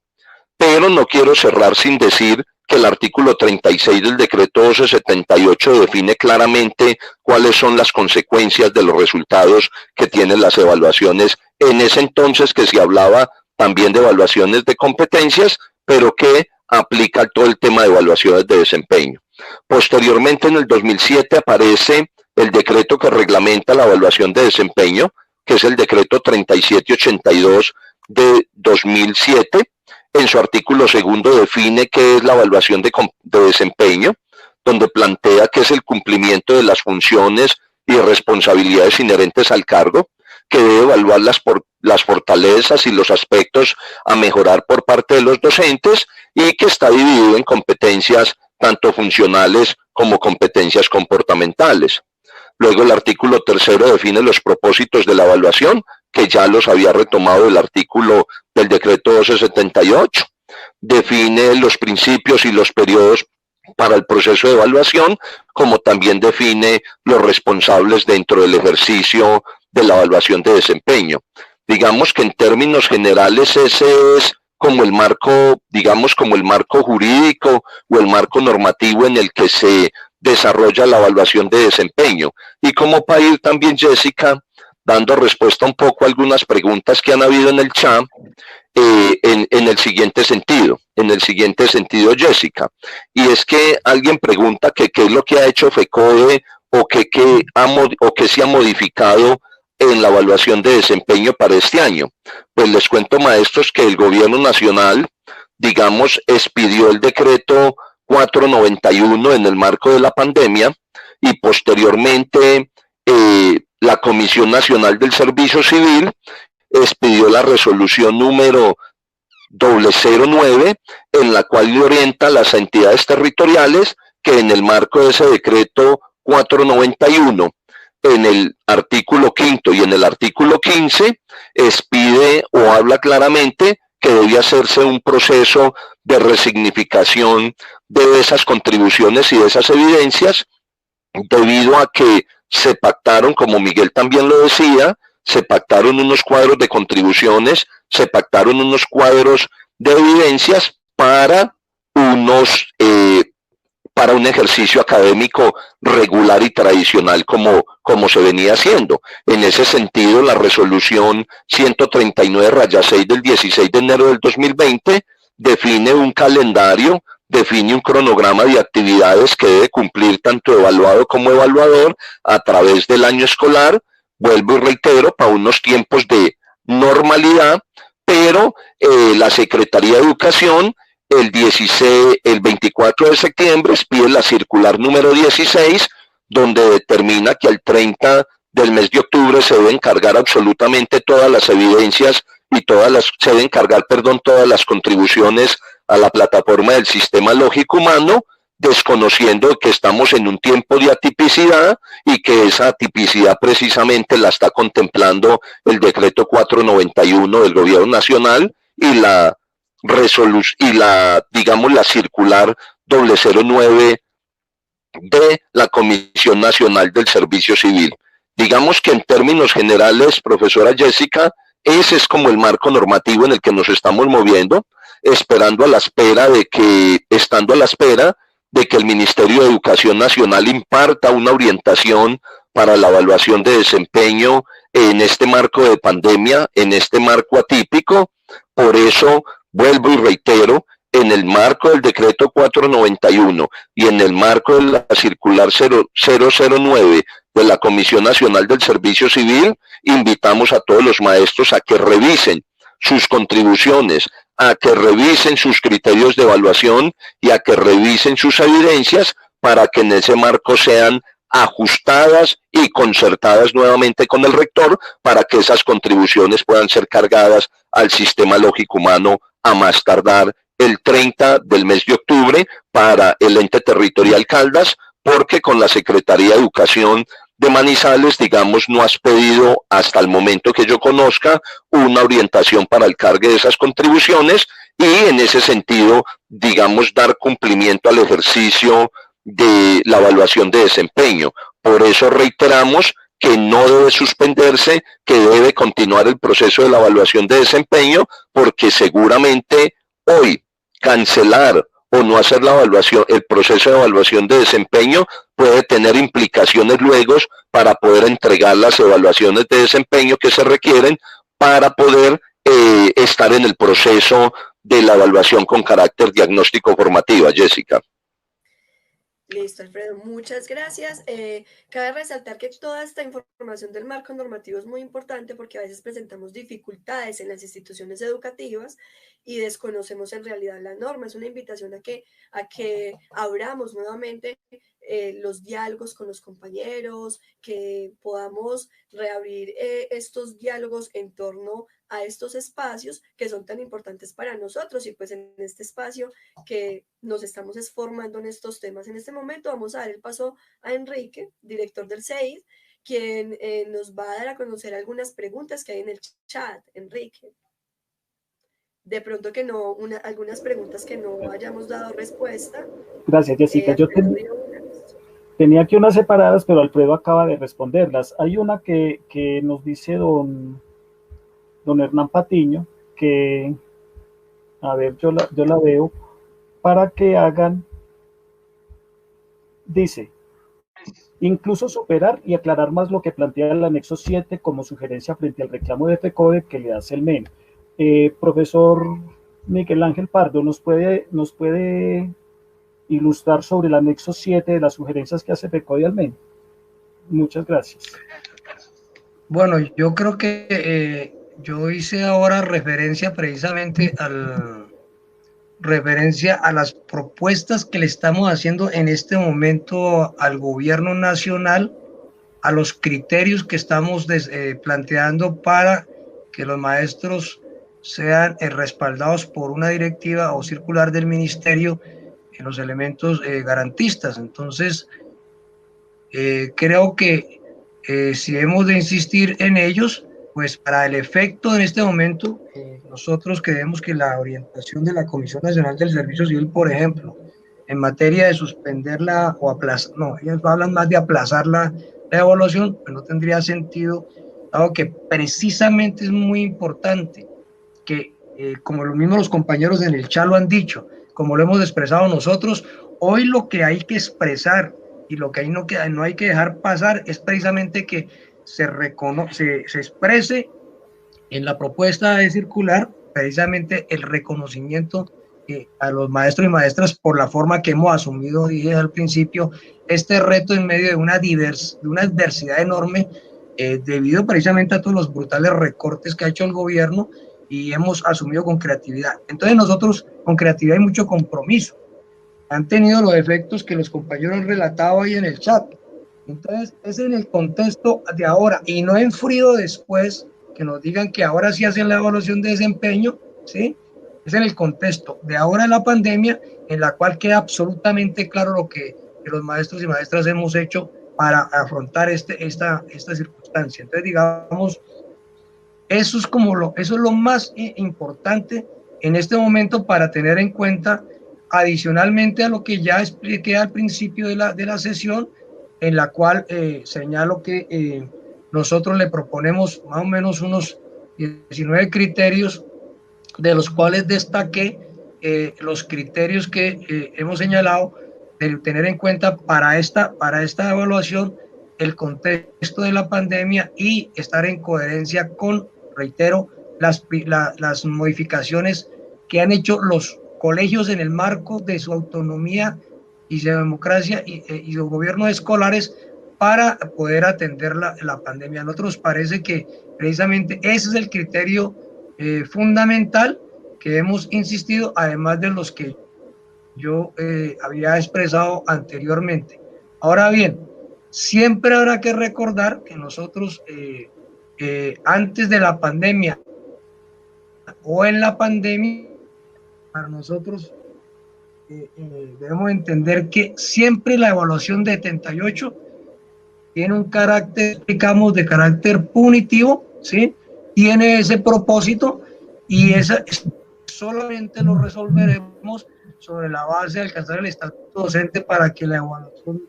Speaker 3: pero no quiero cerrar sin decir que el artículo 36 del decreto 1278 define claramente cuáles son las consecuencias de los resultados que tienen las evaluaciones, en ese entonces que se hablaba también de evaluaciones de competencias, pero que aplica todo el tema de evaluaciones de desempeño. Posteriormente, en el 2007, aparece el decreto que reglamenta la evaluación de desempeño, que es el decreto 3782 de 2007. En su artículo segundo define qué es la evaluación de desempeño, donde plantea que es el cumplimiento de las funciones y responsabilidades inherentes al cargo, que debe evaluar las fortalezas y los aspectos a mejorar por parte de los docentes, y que está dividido en competencias tanto funcionales como competencias comportamentales. Luego el artículo tercero define los propósitos de la evaluación, que ya los había retomado el artículo del decreto 1278. Define los principios y los periodos para el proceso de evaluación, como también define los responsables dentro del ejercicio de la evaluación de desempeño. Digamos que en términos generales ese es como el marco, digamos como el marco jurídico o el marco normativo en el que se desarrolla la evaluación de desempeño. Y como para ir también, Jessica, dando respuesta un poco a algunas preguntas que han habido en el chat, en el siguiente sentido, Jessica, y es que alguien pregunta que qué es lo que ha hecho FECODE o que se ha modificado en la evaluación de desempeño para este año. Pues les cuento, maestros, que el gobierno nacional, digamos, expidió el decreto 491 en el marco de la pandemia y posteriormente la Comisión Nacional del Servicio Civil expidió la resolución número 009, en la cual le orienta a las entidades territoriales que en el marco de ese decreto 491, en el artículo 5º y en el artículo 15, expide o habla claramente que debe hacerse un proceso de resignificación de esas contribuciones y de esas evidencias, debido a que se pactaron, como Miguel también lo decía, se pactaron unos cuadros de contribuciones, se pactaron unos cuadros de evidencias para para un ejercicio académico regular y tradicional como se venía haciendo. En ese sentido, la resolución 139-6 del 16 de enero del 2020 define un calendario, define un cronograma de actividades que debe cumplir tanto evaluado como evaluador a través del año escolar, vuelvo y reitero, para unos tiempos de normalidad, pero la Secretaría de Educación el 24 de septiembre expide la circular número 16, donde determina que al 30 del mes de octubre se deben cargar absolutamente todas las evidencias y todas las contribuciones a la plataforma del sistema lógico humano, desconociendo que estamos en un tiempo de atipicidad y que esa atipicidad precisamente la está contemplando el decreto 491 del gobierno nacional y la circular 009 de la Comisión Nacional del Servicio Civil. Digamos que en términos generales, profesora Jessica, ese es como el marco normativo en el que nos estamos moviendo, estando a la espera de que el Ministerio de Educación Nacional imparta una orientación para la evaluación de desempeño en este marco de pandemia, en este marco atípico. Por eso, vuelvo y reitero, en el marco del decreto 491 y en el marco de la circular 009 de la Comisión Nacional del Servicio Civil, invitamos a todos los maestros a que revisen sus contribuciones, a que revisen sus criterios de evaluación y a que revisen sus evidencias para que en ese marco sean ajustadas y concertadas nuevamente con el rector para que esas contribuciones puedan ser cargadas al sistema lógico humano a más tardar el 30 del mes de octubre para el ente territorial Caldas, porque con la Secretaría de Educación de Manizales, digamos, no has pedido hasta el momento que yo conozca una orientación para el cargue de esas contribuciones y en ese sentido, digamos, dar cumplimiento al ejercicio de la evaluación de desempeño. Por eso reiteramos que no debe suspenderse, que debe continuar el proceso de la evaluación de desempeño, porque seguramente hoy cancelar o no hacer la evaluación, el proceso de evaluación de desempeño puede tener implicaciones luego para poder entregar las evaluaciones de desempeño que se requieren para poder estar en el proceso de la evaluación con carácter diagnóstico formativa. Jessica.
Speaker 5: Listo, Alfredo, muchas gracias. Cabe resaltar que toda esta información del marco normativo es muy importante porque a veces presentamos dificultades en las instituciones educativas y desconocemos en realidad la norma. Es una invitación a que abramos nuevamente los diálogos con los compañeros, que podamos reabrir estos diálogos en torno a estos espacios que son tan importantes para nosotros y pues en este espacio que nos estamos formando en estos temas. En este momento vamos a dar el paso a Enrique, director del CEID, quien nos va a dar a conocer algunas preguntas que hay en el chat. Enrique. de pronto que no, algunas preguntas que no hayamos dado respuesta.
Speaker 4: Gracias, Jessica. Yo
Speaker 5: Alfredo dio una.
Speaker 4: tenía aquí unas separadas, pero Alfredo acaba de responderlas. Hay una que nos dice don Hernán Patiño, que, a ver, yo la veo, para que hagan, dice, incluso superar y aclarar más lo que plantea el anexo 7 como sugerencia frente al reclamo de FECODE que le hace el MEN. Profesor Miguel Ángel Pardo, ¿nos puede ilustrar sobre el anexo 7 de las sugerencias que hace FECODE al MEN? Muchas gracias.
Speaker 6: Bueno, yo creo que yo hice ahora referencia precisamente a las propuestas que le estamos haciendo en este momento al gobierno nacional, a los criterios que estamos planteando para que los maestros sean respaldados por una directiva o circular del ministerio en los elementos garantistas. Entonces, creo que si hemos de insistir en ellos, pues para el efecto en este momento, nosotros creemos que la orientación de la Comisión Nacional del Servicio Civil, por ejemplo, en materia de suspenderla o aplazar, no, ellos hablan más de aplazar la evaluación, pues no tendría sentido, dado que precisamente es muy importante que, como lo mismo los compañeros en el chat lo han dicho, como lo hemos expresado nosotros, hoy lo que hay que expresar y lo que no hay que dejar pasar es precisamente que se exprese en la propuesta de circular precisamente el reconocimiento a los maestros y maestras por la forma que hemos asumido, dije al principio, este reto en medio de una adversidad enorme debido precisamente a todos los brutales recortes que ha hecho el gobierno y hemos asumido con creatividad. Entonces nosotros con creatividad y mucho compromiso han tenido los efectos que los compañeros han relatado ahí en el chat. Entonces es en el contexto de ahora y no en frío después que nos digan que ahora sí hacen la evaluación de desempeño, ¿sí? Es en el contexto de ahora en la pandemia en la cual queda absolutamente claro lo que los maestros y maestras hemos hecho para afrontar esta circunstancia. Entonces digamos, eso es lo más importante en este momento para tener en cuenta, adicionalmente a lo que ya expliqué al principio de la sesión, en la cual señalo que nosotros le proponemos más o menos unos 19 criterios, de los cuales destaqué los criterios que hemos señalado de tener en cuenta para esta evaluación el contexto de la pandemia y estar en coherencia con, reitero, las modificaciones que han hecho los colegios en el marco de su autonomía y su democracia y los gobiernos escolares para poder atender la pandemia. A nosotros parece que precisamente ese es el criterio fundamental que hemos insistido, además de los que yo había expresado anteriormente. Ahora bien, siempre habrá que recordar que nosotros antes de la pandemia o en la pandemia, para nosotros debemos entender que siempre la evaluación de 78 tiene un carácter, explicamos, de carácter punitivo, ¿sí? Tiene ese propósito y solamente lo resolveremos sobre la base de alcanzar el estatuto docente para que la evaluación de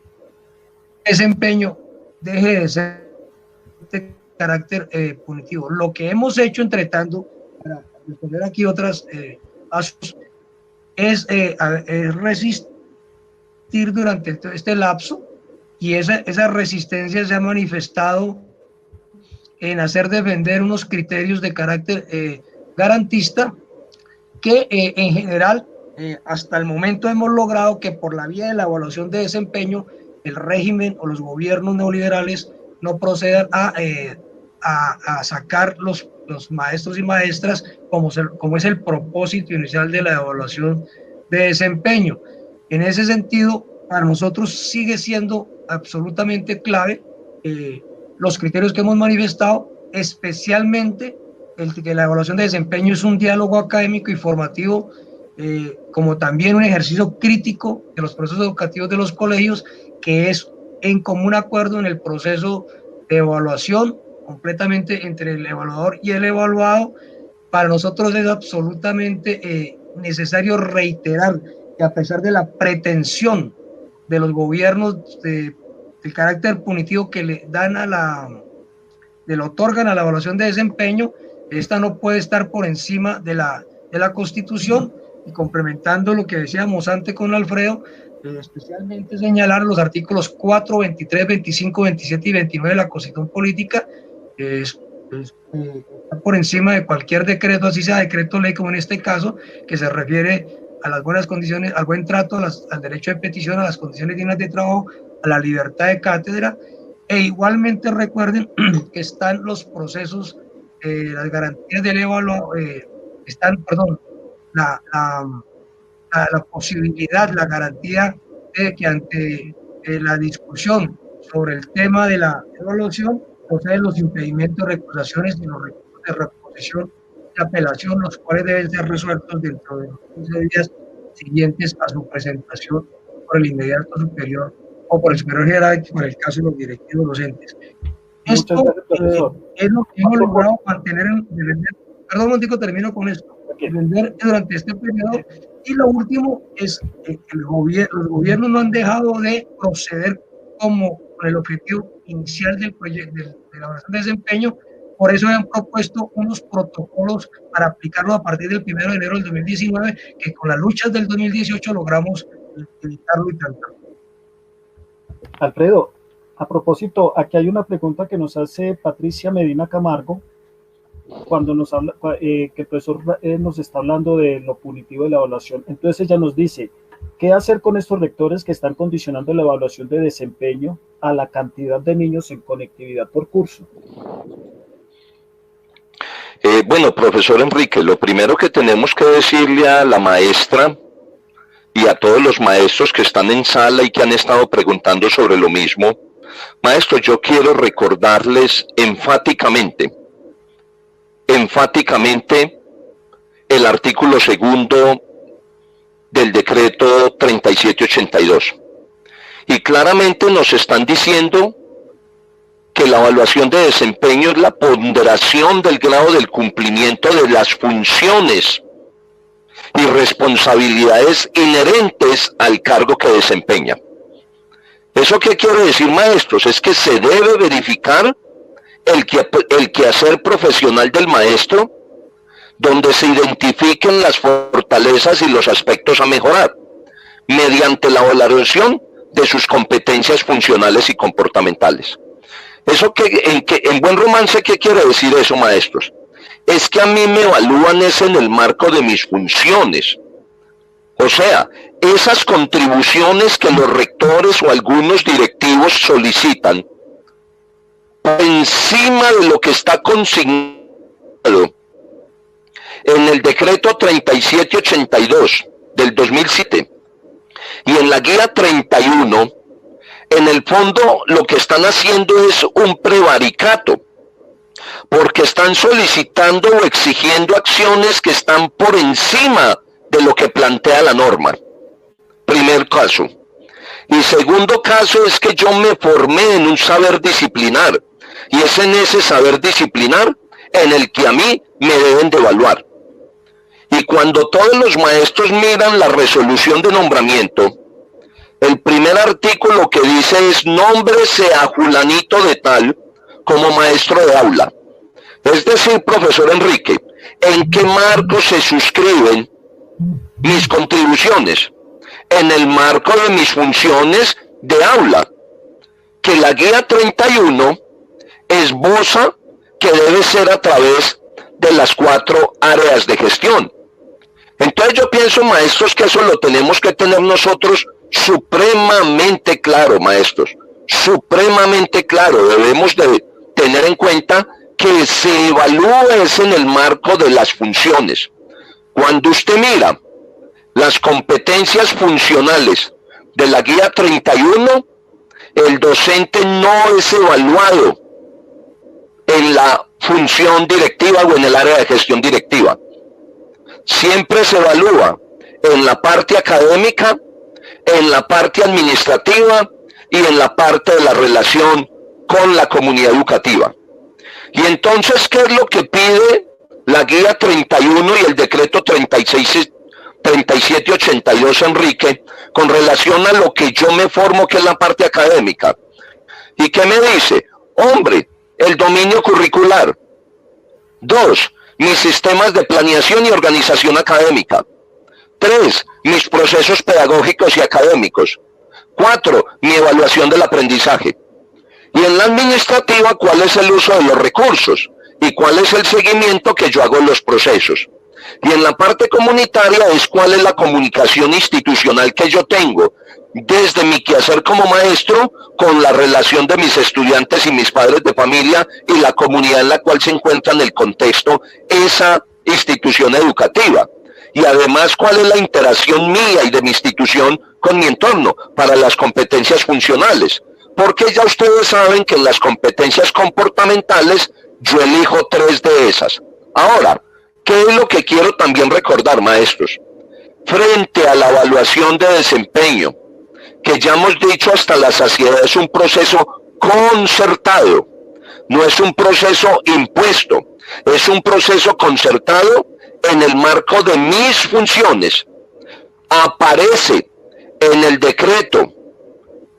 Speaker 6: desempeño deje de ser de carácter punitivo. Lo que hemos hecho, entre tanto, para responder aquí otras pasos, es resistir durante este lapso, y esa resistencia se ha manifestado en hacer defender unos criterios de carácter garantista que en general hasta el momento hemos logrado que por la vía de la evaluación de desempeño el régimen o los gobiernos neoliberales no procedan a sacar los maestros y maestras como es el propósito inicial de la evaluación de desempeño. En ese sentido, para nosotros sigue siendo absolutamente clave los criterios que hemos manifestado, especialmente el que la evaluación de desempeño es un diálogo académico y formativo, como también un ejercicio crítico de los procesos educativos de los colegios, que es en común acuerdo en el proceso de evaluación completamente entre el evaluador y el evaluado, para nosotros es absolutamente necesario reiterar que a pesar de la pretensión de los gobiernos del carácter punitivo que le dan le otorgan a la evaluación de desempeño, esta no puede estar por encima de la Constitución, y complementando lo que decíamos antes con Alfredo, especialmente señalar los artículos 4, 23, 25, 27 y 29 de la Constitución Política, está por encima de cualquier decreto, así sea decreto ley como en este caso, que se refiere a las buenas condiciones, al buen trato, al derecho de petición, a las condiciones dignas de trabajo, a la libertad de cátedra. E igualmente recuerden que están los procesos, las garantías del evaluado, la posibilidad, la garantía de que ante la discusión sobre el tema de la evaluación proceden los impedimentos, recusaciones y los recursos de reposición y apelación, los cuales deben ser resueltos dentro de los 15 días siguientes a su presentación por el inmediato superior o por el superior jerárquico en el caso de los directivos docentes. Esto es lo que hemos logrado mantener perdón, un momentico, termino con esto. Defender durante este periodo. Y lo último es que los gobiernos no han dejado de proceder con el objetivo inicial del proyecto de la evaluación de desempeño. Por eso han propuesto unos protocolos para aplicarlo a partir del 1 de enero del 2019, que con las luchas del 2018 logramos evitarlo y tratarlo.
Speaker 4: Alfredo, a propósito, aquí hay una pregunta que nos hace Patricia Medina Camargo, cuando nos habla, que el profesor nos está hablando de lo punitivo de la evaluación. Entonces ella nos dice, ¿qué hacer con estos rectores que están condicionando la evaluación de desempeño a la cantidad de niños en conectividad por curso?
Speaker 3: Bueno, profesor Enrique, lo primero que tenemos que decirle a la maestra y a todos los maestros que están en sala y que han estado preguntando sobre lo mismo, maestros, yo quiero recordarles enfáticamente el artículo 2 del decreto 3782. Y claramente nos están diciendo que la evaluación de desempeño es la ponderación del grado del cumplimiento de las funciones y responsabilidades inherentes al cargo que desempeña. ¿Eso qué quiere decir, maestros? Es que se debe verificar el quehacer profesional del maestro, donde se identifiquen las fortalezas y los aspectos a mejorar, mediante la valoración de sus competencias funcionales y comportamentales. Eso en buen romance, ¿qué quiere decir eso, maestros? Es que a mí me evalúan en el marco de mis funciones. O sea, esas contribuciones que los rectores o algunos directivos solicitan, por encima de lo que está consignado en el decreto 3782 del 2007 y en la guía 31, en el fondo lo que están haciendo es un prevaricato, porque están solicitando o exigiendo acciones que están por encima de lo que plantea la norma. Primer caso. Y segundo caso es que yo me formé en un saber disciplinar, y es en ese saber disciplinar en el que a mí me deben de evaluar. Y cuando todos los maestros miran la resolución de nombramiento, el primer artículo que dice es: nómbrese a Julanito de tal como maestro de aula. Es decir, profesor Enrique, ¿en qué marco se suscriben mis contribuciones? En el marco de mis funciones de aula, que la guía 31 esboza que debe ser a través de las 4 áreas de gestión. Entonces yo pienso, maestros, que eso lo tenemos que tener nosotros supremamente claro, maestros, supremamente claro. Debemos de tener en cuenta que se evalúa es en el marco de las funciones. Cuando usted mira las competencias funcionales de la guía 31, el docente no es evaluado en la función directiva o en el área de gestión directiva. Siempre se evalúa en la parte académica, en la parte administrativa y en la parte de la relación con la comunidad educativa. Y entonces, ¿qué es lo que pide la guía 31 y el decreto 3782, Enrique, con relación a lo que yo me formo, que es la parte académica. ¿Y qué me dice? Hombre, el dominio curricular. 2, mis sistemas de planeación y organización académica. 3, mis procesos pedagógicos y académicos. 4, mi evaluación del aprendizaje. Y en la administrativa, ¿cuál es el uso de los recursos? ¿Y cuál es el seguimiento que yo hago en los procesos? Y en la parte comunitaria es cuál es la comunicación institucional que yo tengo desde mi quehacer como maestro con la relación de mis estudiantes y mis padres de familia y la comunidad en la cual se encuentra en el contexto esa institución educativa. Y además, cuál es la interacción mía y de mi institución con mi entorno para las competencias funcionales. Porque ya ustedes saben que en las competencias comportamentales yo elijo 3 de esas. Ahora, ¿qué es lo que quiero también recordar, maestros? Frente a la evaluación de desempeño, que ya hemos dicho hasta la saciedad, es un proceso concertado, no es un proceso impuesto, es un proceso concertado en el marco de mis funciones. Aparece en el decreto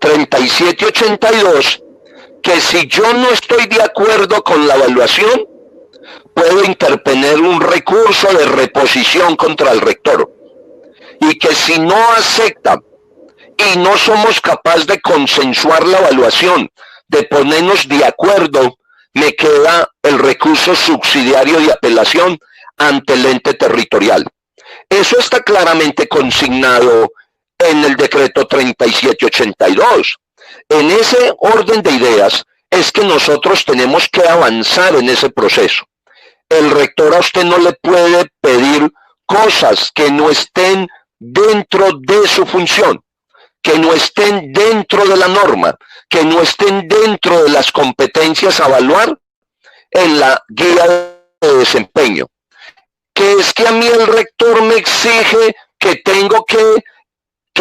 Speaker 3: 3782 que si yo no estoy de acuerdo con la evaluación, puedo interponer un recurso de reposición contra el rector. Y que si no acepta y no somos capaces de consensuar la evaluación, de ponernos de acuerdo, me queda el recurso subsidiario de apelación ante el ente territorial. Eso está claramente consignado en el decreto 3782. En ese orden de ideas es que nosotros tenemos que avanzar en ese proceso. El rector a usted no le puede pedir cosas que no estén dentro de su función, que no estén dentro de la norma, que no estén dentro de las competencias a evaluar en la guía de desempeño. Que es que a mí el rector me exige que tengo que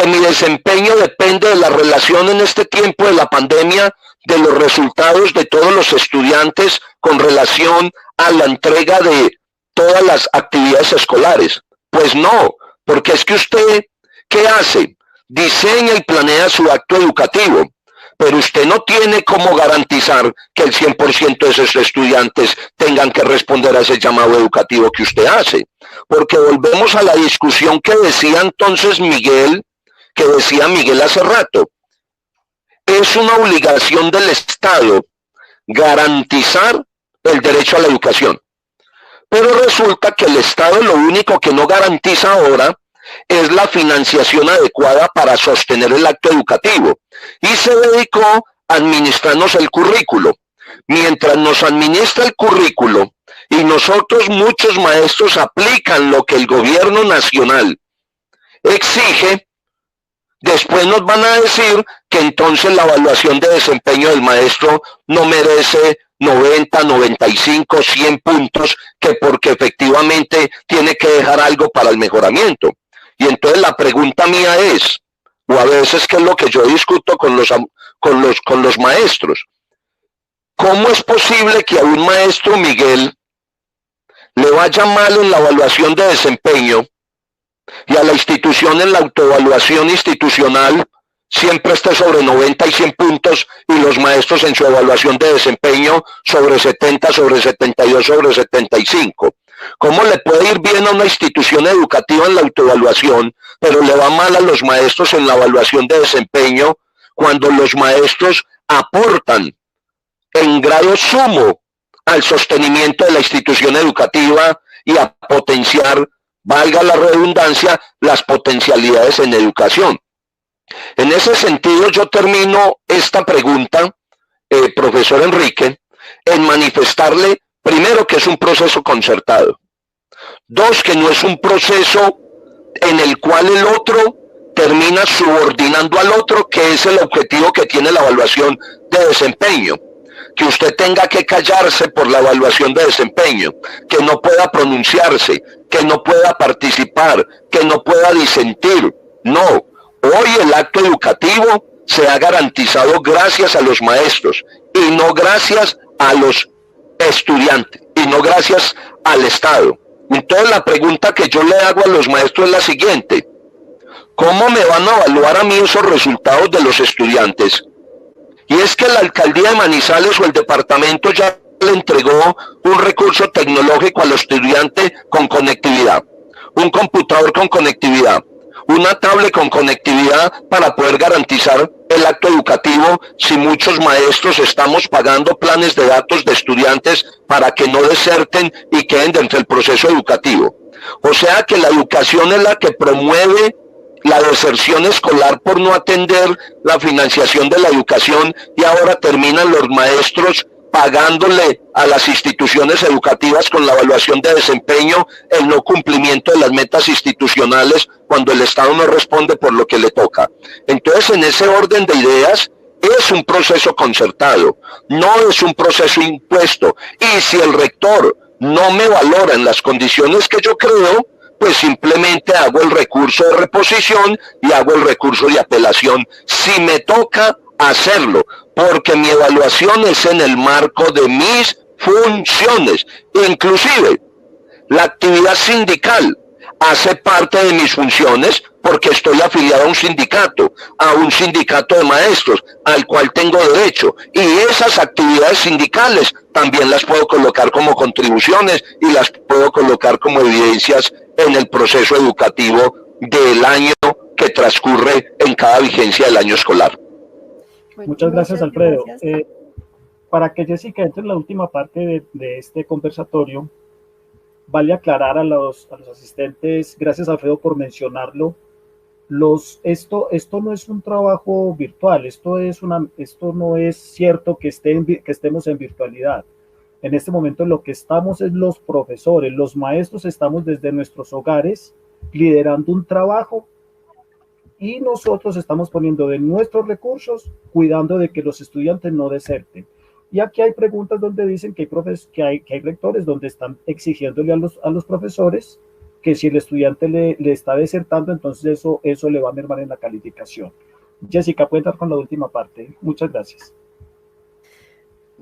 Speaker 3: mi desempeño depende de la relación en este tiempo de la pandemia, de los resultados de todos los estudiantes con relación a la entrega de todas las actividades escolares. Pues no, porque es que usted, ¿qué hace? Diseña y planea su acto educativo, pero usted no tiene cómo garantizar que el 100% de esos estudiantes tengan que responder a ese llamado educativo que usted hace. Porque volvemos a la discusión que decía entonces Miguel, hace rato. Es una obligación del Estado garantizar el derecho a la educación. Pero resulta que el Estado lo único que no garantiza ahora es la financiación adecuada para sostener el acto educativo. Y se dedicó a administrarnos el currículo. Mientras nos administra el currículo y nosotros, muchos maestros, aplican lo que el gobierno nacional exige, después nos van a decir que entonces la evaluación de desempeño del maestro no merece 90, 95, 100 puntos, que porque efectivamente tiene que dejar algo para el mejoramiento. Y entonces la pregunta mía es, o a veces que es lo que yo discuto con los maestros, ¿cómo es posible que a un maestro, Miguel, le vaya mal en la evaluación de desempeño y a la institución en la autoevaluación institucional siempre esté sobre 90 y 100 puntos y los maestros en su evaluación de desempeño sobre 70, sobre 72, sobre 75? ¿Cómo le puede ir bien a una institución educativa en la autoevaluación, pero le va mal a los maestros en la evaluación de desempeño cuando los maestros aportan en grado sumo al sostenimiento de la institución educativa y a potenciar, valga la redundancia, las potencialidades en educación? En ese sentido, yo termino esta pregunta, profesor Enrique, en manifestarle, primero, que es un proceso concertado. 2, que no es un proceso en el cual el otro termina subordinando al otro, que es el objetivo que tiene la evaluación de desempeño. Que usted tenga que callarse por la evaluación de desempeño, que no pueda pronunciarse, que no pueda participar, que no pueda disentir. No, hoy el acto educativo se ha garantizado gracias a los maestros y no gracias a los estudiantes. Y y no gracias al Estado. Entonces la pregunta que yo le hago a los maestros es la siguiente: ¿cómo me van a evaluar a mí esos resultados de los estudiantes? Y es que la alcaldía de Manizales o el departamento ya le entregó un recurso tecnológico al estudiante con conectividad, un computador con conectividad, una tablet con conectividad para poder garantizar el acto educativo si muchos maestros estamos pagando planes de datos de estudiantes para que no deserten y queden dentro del proceso educativo. O sea que la educación es la que promueve la deserción escolar por no atender la financiación de la educación, y ahora terminan los maestros pagándole a las instituciones educativas con la evaluación de desempeño el no cumplimiento de las metas institucionales cuando el Estado no responde por lo que le toca. Entonces, en ese orden de ideas, es un proceso concertado, no es un proceso impuesto, y si el rector no me valora en las condiciones que yo creo, pues simplemente hago el recurso de reposición y hago el recurso de apelación, si me toca hacerlo, porque mi evaluación es en el marco de mis funciones. Inclusive, la actividad sindical hace parte de mis funciones porque estoy afiliado a un sindicato de maestros, al cual tengo derecho. Y esas actividades sindicales también las puedo colocar como contribuciones y las puedo colocar como evidencias en el proceso educativo del año que transcurre en cada vigencia del año escolar.
Speaker 5: Bueno,
Speaker 4: Muchas gracias, Alfredo.
Speaker 5: gracias.
Speaker 4: Para que Jessica entre en la última parte de este conversatorio, vale aclarar a los asistentes, gracias Alfredo por mencionarlo, esto no es un trabajo virtual, esto no es cierto que estemos en virtualidad. En este momento lo que estamos es los profesores, los maestros estamos desde nuestros hogares liderando un trabajo, y nosotros estamos poniendo de nuestros recursos, cuidando de que los estudiantes no deserten. Y aquí hay preguntas donde dicen que hay rectores donde están exigiéndole a los profesores que si el estudiante le está desertando, entonces eso le va a mermar en la calificación. Jessica, puede entrar con la última parte. Muchas gracias.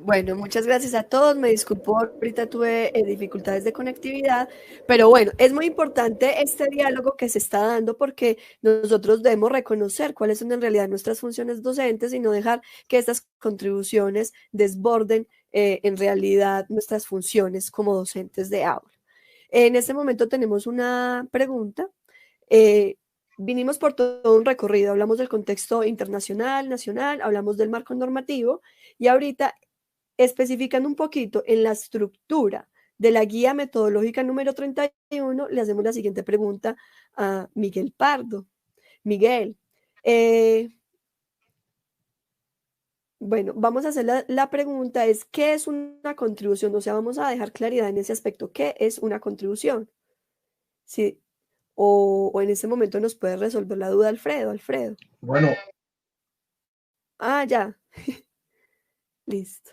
Speaker 5: Bueno, muchas gracias a todos. Me disculpo, ahorita tuve dificultades de conectividad, pero bueno, es muy importante este diálogo que se está dando porque nosotros debemos reconocer cuáles son en realidad nuestras funciones docentes y no dejar que estas contribuciones desborden en realidad nuestras funciones como docentes de aula. En este momento tenemos una pregunta. Vinimos por todo un recorrido, hablamos del contexto internacional, nacional, hablamos del marco normativo y ahorita especificando un poquito en la estructura de la guía metodológica número 31, le hacemos la siguiente pregunta a Miguel Pardo. Miguel, bueno, vamos a hacer la pregunta es, ¿qué es una contribución? O sea, vamos a dejar claridad en ese aspecto. ¿Qué es una contribución? Sí, o en ese momento nos puede resolver la duda Alfredo.
Speaker 6: Bueno.
Speaker 5: Ah, ya. Listo.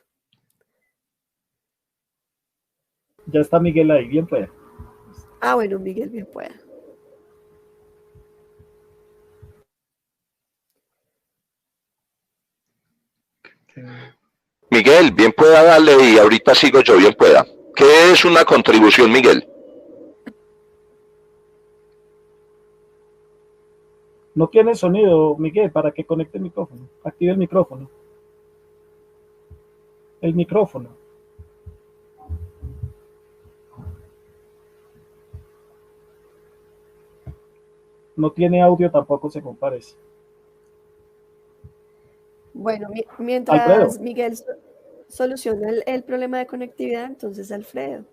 Speaker 4: Ya está Miguel ahí, bien pueda.
Speaker 5: Ah, bueno, Miguel, bien pueda.
Speaker 3: Miguel, bien pueda, darle y ahorita sigo yo, bien pueda. ¿Qué es una contribución, Miguel?
Speaker 4: No tiene sonido, Miguel, para que conecte el micrófono. Active el micrófono. El micrófono. No tiene audio tampoco, según parece.
Speaker 5: Bueno, mientras
Speaker 4: Alfredo.
Speaker 5: Miguel soluciona el problema de conectividad, entonces Alfredo.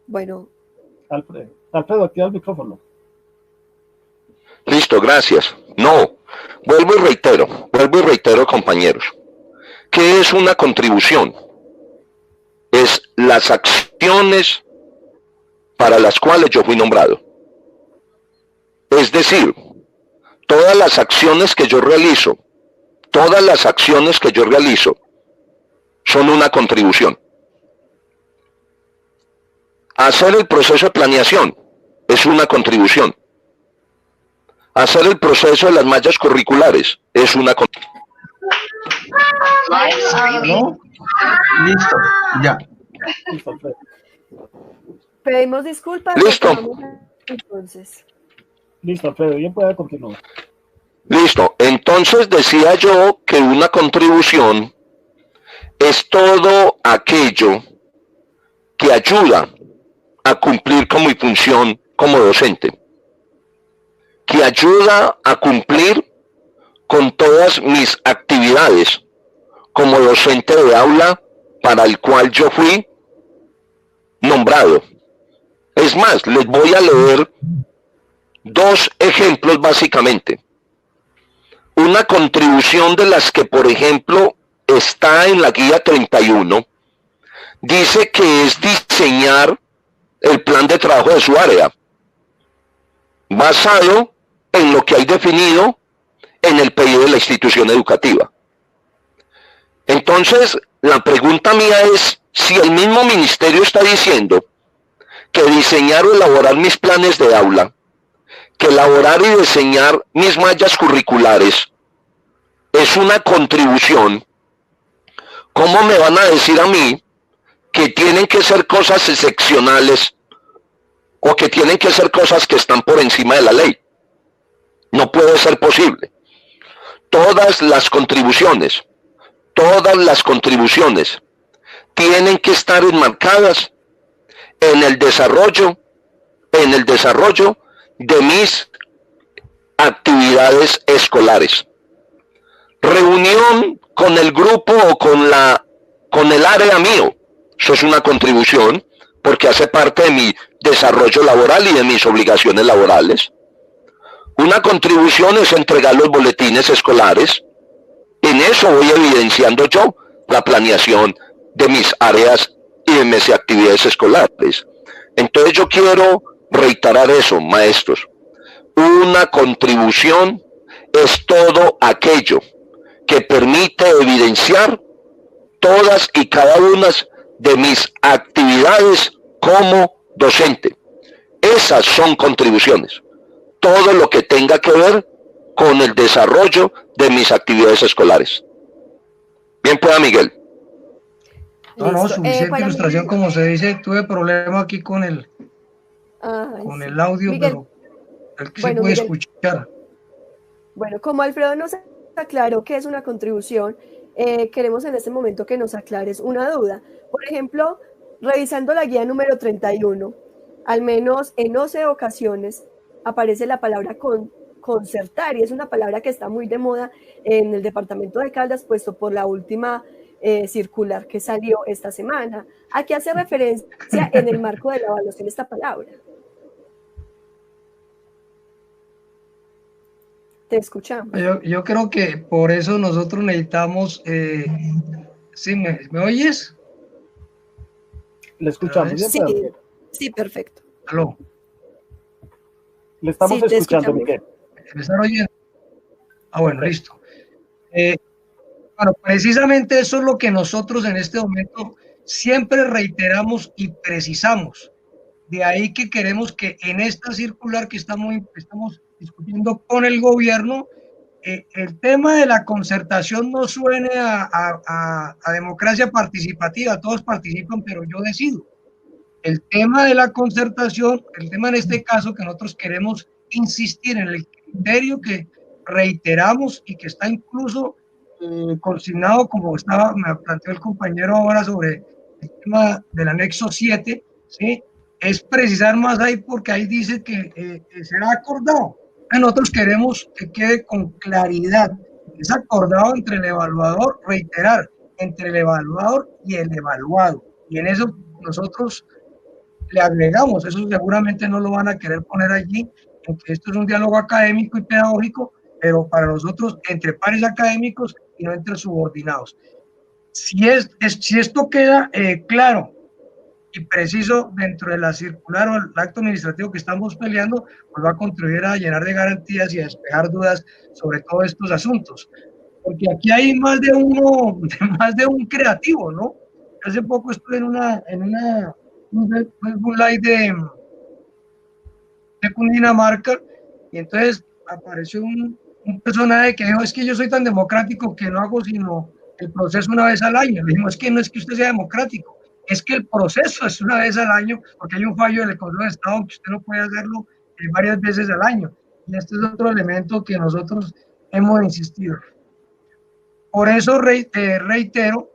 Speaker 5: Bueno.
Speaker 4: Alfredo, activa el micrófono.
Speaker 3: Listo, gracias. No, vuelvo y reitero, compañeros. ¿Qué es una contribución? Es las acciones para las cuales yo fui nombrado. Es decir, todas las acciones que yo realizo son una contribución. Hacer el proceso de planeación es una contribución. hacer el proceso de las mallas curriculares. Es una...
Speaker 6: ¿No? Listo, ya.
Speaker 4: Listo, Alfredo.
Speaker 5: Pedimos disculpas.
Speaker 3: Listo.
Speaker 5: Entonces.
Speaker 4: Listo, Alfredo, bien puede continuar.
Speaker 3: Listo. Entonces decía yo que una contribución es todo aquello que ayuda a cumplir con mi función como docente, que ayuda a cumplir con todas mis actividades como docente de aula para el cual yo fui nombrado. Es más, les voy a leer dos ejemplos básicamente. Una contribución de las que, por ejemplo, está en la guía 31, dice que es diseñar el plan de trabajo de su área, basado en lo que hay definido en el pedido de la institución educativa. Entonces, la pregunta mía es, si el mismo ministerio está diciendo que diseñar o elaborar mis planes de aula, que elaborar y diseñar mis mallas curriculares es una contribución, ¿cómo me van a decir a mí que tienen que ser cosas excepcionales o que tienen que ser cosas que están por encima de la ley? No puede ser posible. Todas las contribuciones tienen que estar enmarcadas en el desarrollo de mis actividades escolares. Reunión con el grupo o con el área mío, eso es una contribución porque hace parte de mi desarrollo laboral y de mis obligaciones laborales. Una contribución es entregar los boletines escolares. En eso voy evidenciando yo la planeación de mis áreas y de mis actividades escolares. Entonces yo quiero reiterar eso, maestros. Una contribución es todo aquello que permite evidenciar todas y cada una de mis actividades como docente. Esas son contribuciones. Todo lo que tenga que ver con el desarrollo de mis actividades escolares. Bien pueda, Miguel.
Speaker 6: No, suficiente ilustración,
Speaker 5: mí,
Speaker 6: como se dice. Tuve problema aquí con el audio,
Speaker 5: Miguel,
Speaker 6: pero el que se puede escuchar.
Speaker 5: Bueno, como Alfredo nos aclaró que es una contribución, queremos en este momento que nos aclares una duda. Por ejemplo, revisando la guía número 31, al menos en 11 ocasiones aparece la palabra concertar, y es una palabra que está muy de moda en el departamento de Caldas, puesto por la última circular que salió esta semana. ¿A qué hace referencia en el marco de la evaluación esta palabra? Te escuchamos.
Speaker 6: Yo creo que por eso nosotros necesitamos... ¿Sí, me oyes?
Speaker 4: Le escuchamos bien,
Speaker 5: sí,
Speaker 4: Miguel.
Speaker 5: Sí, perfecto.
Speaker 6: ¿Aló?
Speaker 4: Le estamos escuchando, Miguel.
Speaker 6: ¿Me están oyendo? Ah, bueno, listo. Bueno, precisamente eso es lo que nosotros en este momento siempre reiteramos y precisamos. De ahí que queremos que en esta circular que estamos discutiendo con el gobierno, el tema de la concertación no suene a democracia participativa, todos participan, pero yo decido. El tema de la concertación, el tema en este caso que nosotros queremos insistir en el criterio que reiteramos y que está incluso consignado, como me planteó el compañero ahora sobre el tema del anexo 7, ¿sí? Es precisar más ahí porque ahí dice que será acordado. Nosotros queremos que quede con claridad, es acordado entre el evaluador, reiterar, entre el evaluador y el evaluado, y en eso nosotros le agregamos, eso seguramente no lo van a querer poner allí, porque esto es un diálogo académico y pedagógico, pero para nosotros entre pares académicos y no entre subordinados. Si esto queda claro y preciso dentro de la circular o el acto administrativo que estamos peleando, pues va a contribuir a llenar de garantías y a despejar dudas sobre todos estos asuntos. Porque aquí hay más de un creativo, ¿no? Hace poco estuve en un live de Cundinamarca, y entonces apareció un personaje que dijo, es que yo soy tan democrático que no hago sino el proceso una vez al año. Le dijimos, es que no es que usted sea democrático, es que el proceso es una vez al año, porque hay un fallo del Consejo de Estado que usted no puede hacerlo varias veces al año. Y este es otro elemento que nosotros hemos insistido. Por eso reitero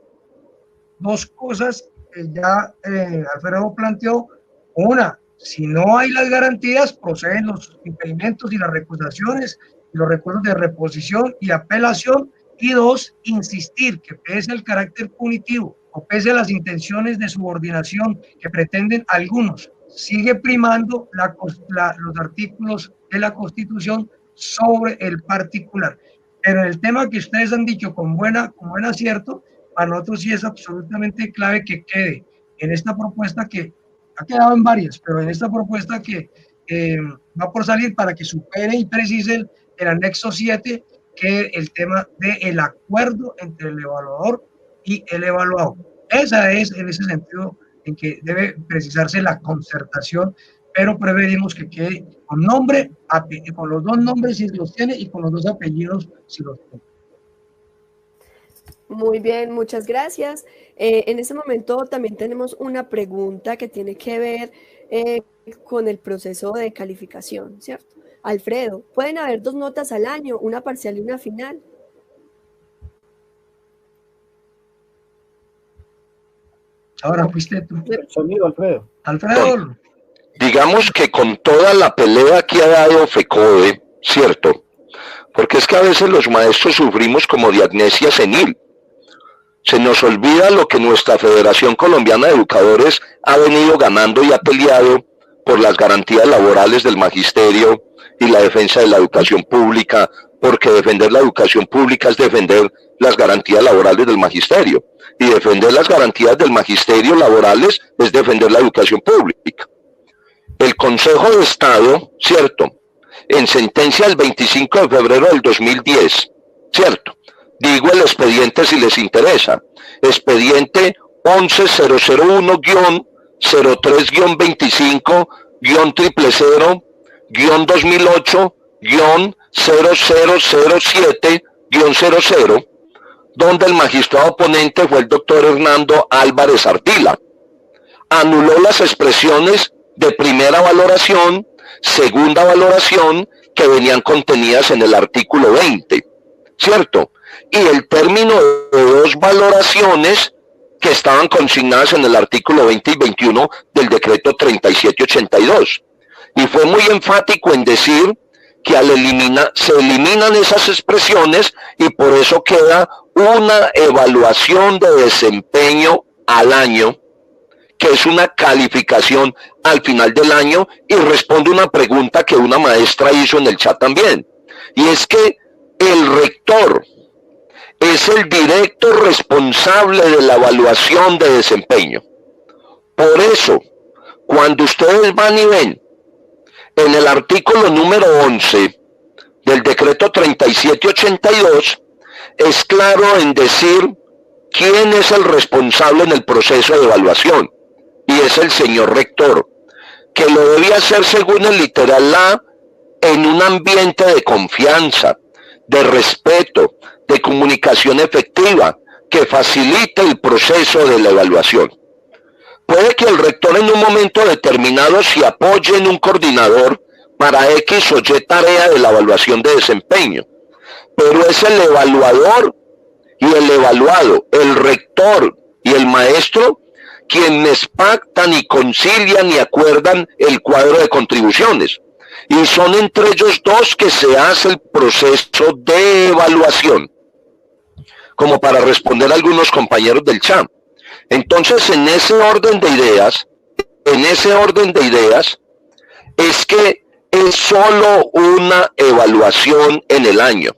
Speaker 6: dos cosas que ya Alfredo planteó. Una, si no hay las garantías, proceden los impedimentos y las recusaciones, y los recursos de reposición y apelación. Y dos, insistir que pese al carácter punitivo o pese a las intenciones de subordinación que pretenden algunos, sigue primando los artículos de la Constitución sobre el particular. Pero en el tema que ustedes han dicho con buen acierto, para nosotros sí es absolutamente clave que quede en esta propuesta, que ha quedado en varias, pero en esta propuesta que va por salir, para que supere y precise el anexo 7, que el tema del acuerdo entre el evaluador y el evaluado. Esa es en ese sentido en que debe precisarse la concertación, pero preferimos que quede con nombre, con los dos nombres si los tiene y con los dos apellidos si los tiene.
Speaker 5: Muy bien, muchas gracias. En este momento también tenemos una pregunta que tiene que ver con el proceso de calificación, ¿cierto? Alfredo, ¿pueden haber dos notas al año, una parcial y una final?
Speaker 6: Ahora fuiste tú.
Speaker 4: El sonido, Alfredo.
Speaker 6: Alfredo.
Speaker 3: Digamos que con toda la pelea que ha dado FECODE, ¿cierto? Porque es que a veces los maestros sufrimos como de amnesia senil. Se nos olvida lo que nuestra Federación Colombiana de Educadores ha venido ganando y ha peleado por las garantías laborales del magisterio y la defensa de la educación pública, porque defender la educación pública es defender las garantías laborales del magisterio, y defender las garantías del magisterio laborales es defender la educación pública. El Consejo de Estado, ¿cierto?, en sentencia del 25 de febrero del 2010, ¿cierto?, digo el expediente si les interesa, expediente 11-001-03-25-2008-0007-00, donde el magistrado ponente fue el doctor Hernando Álvarez Ardila. Anuló las expresiones de primera valoración, segunda valoración, que venían contenidas en el artículo 20, ¿cierto? Y el término de dos valoraciones que estaban consignadas en el artículo 20 y 21 del decreto 3782. Y fue muy enfático en decir que se eliminan esas expresiones y por eso queda una evaluación de desempeño al año, que es una calificación al final del año, y responde una pregunta que una maestra hizo en el chat también, y es que el rector es el directo responsable de la evaluación de desempeño. Por eso, cuando ustedes van y ven en el artículo número 11 del decreto 3782, es claro en decir quién es el responsable en el proceso de evaluación, y es el señor rector, que lo debe hacer según el literal A, en un ambiente de confianza, de respeto, de comunicación efectiva, que facilite el proceso de la evaluación. Puede que el rector en un momento determinado se apoye en un coordinador para X o Y tarea de la evaluación de desempeño, pero es el evaluador y el evaluado, el rector y el maestro, quienes pactan y concilian y acuerdan el cuadro de contribuciones, y son entre ellos dos que se hace el proceso de evaluación, como para responder a algunos compañeros del chat. Entonces, en ese orden de ideas, es que es solo una evaluación en el año.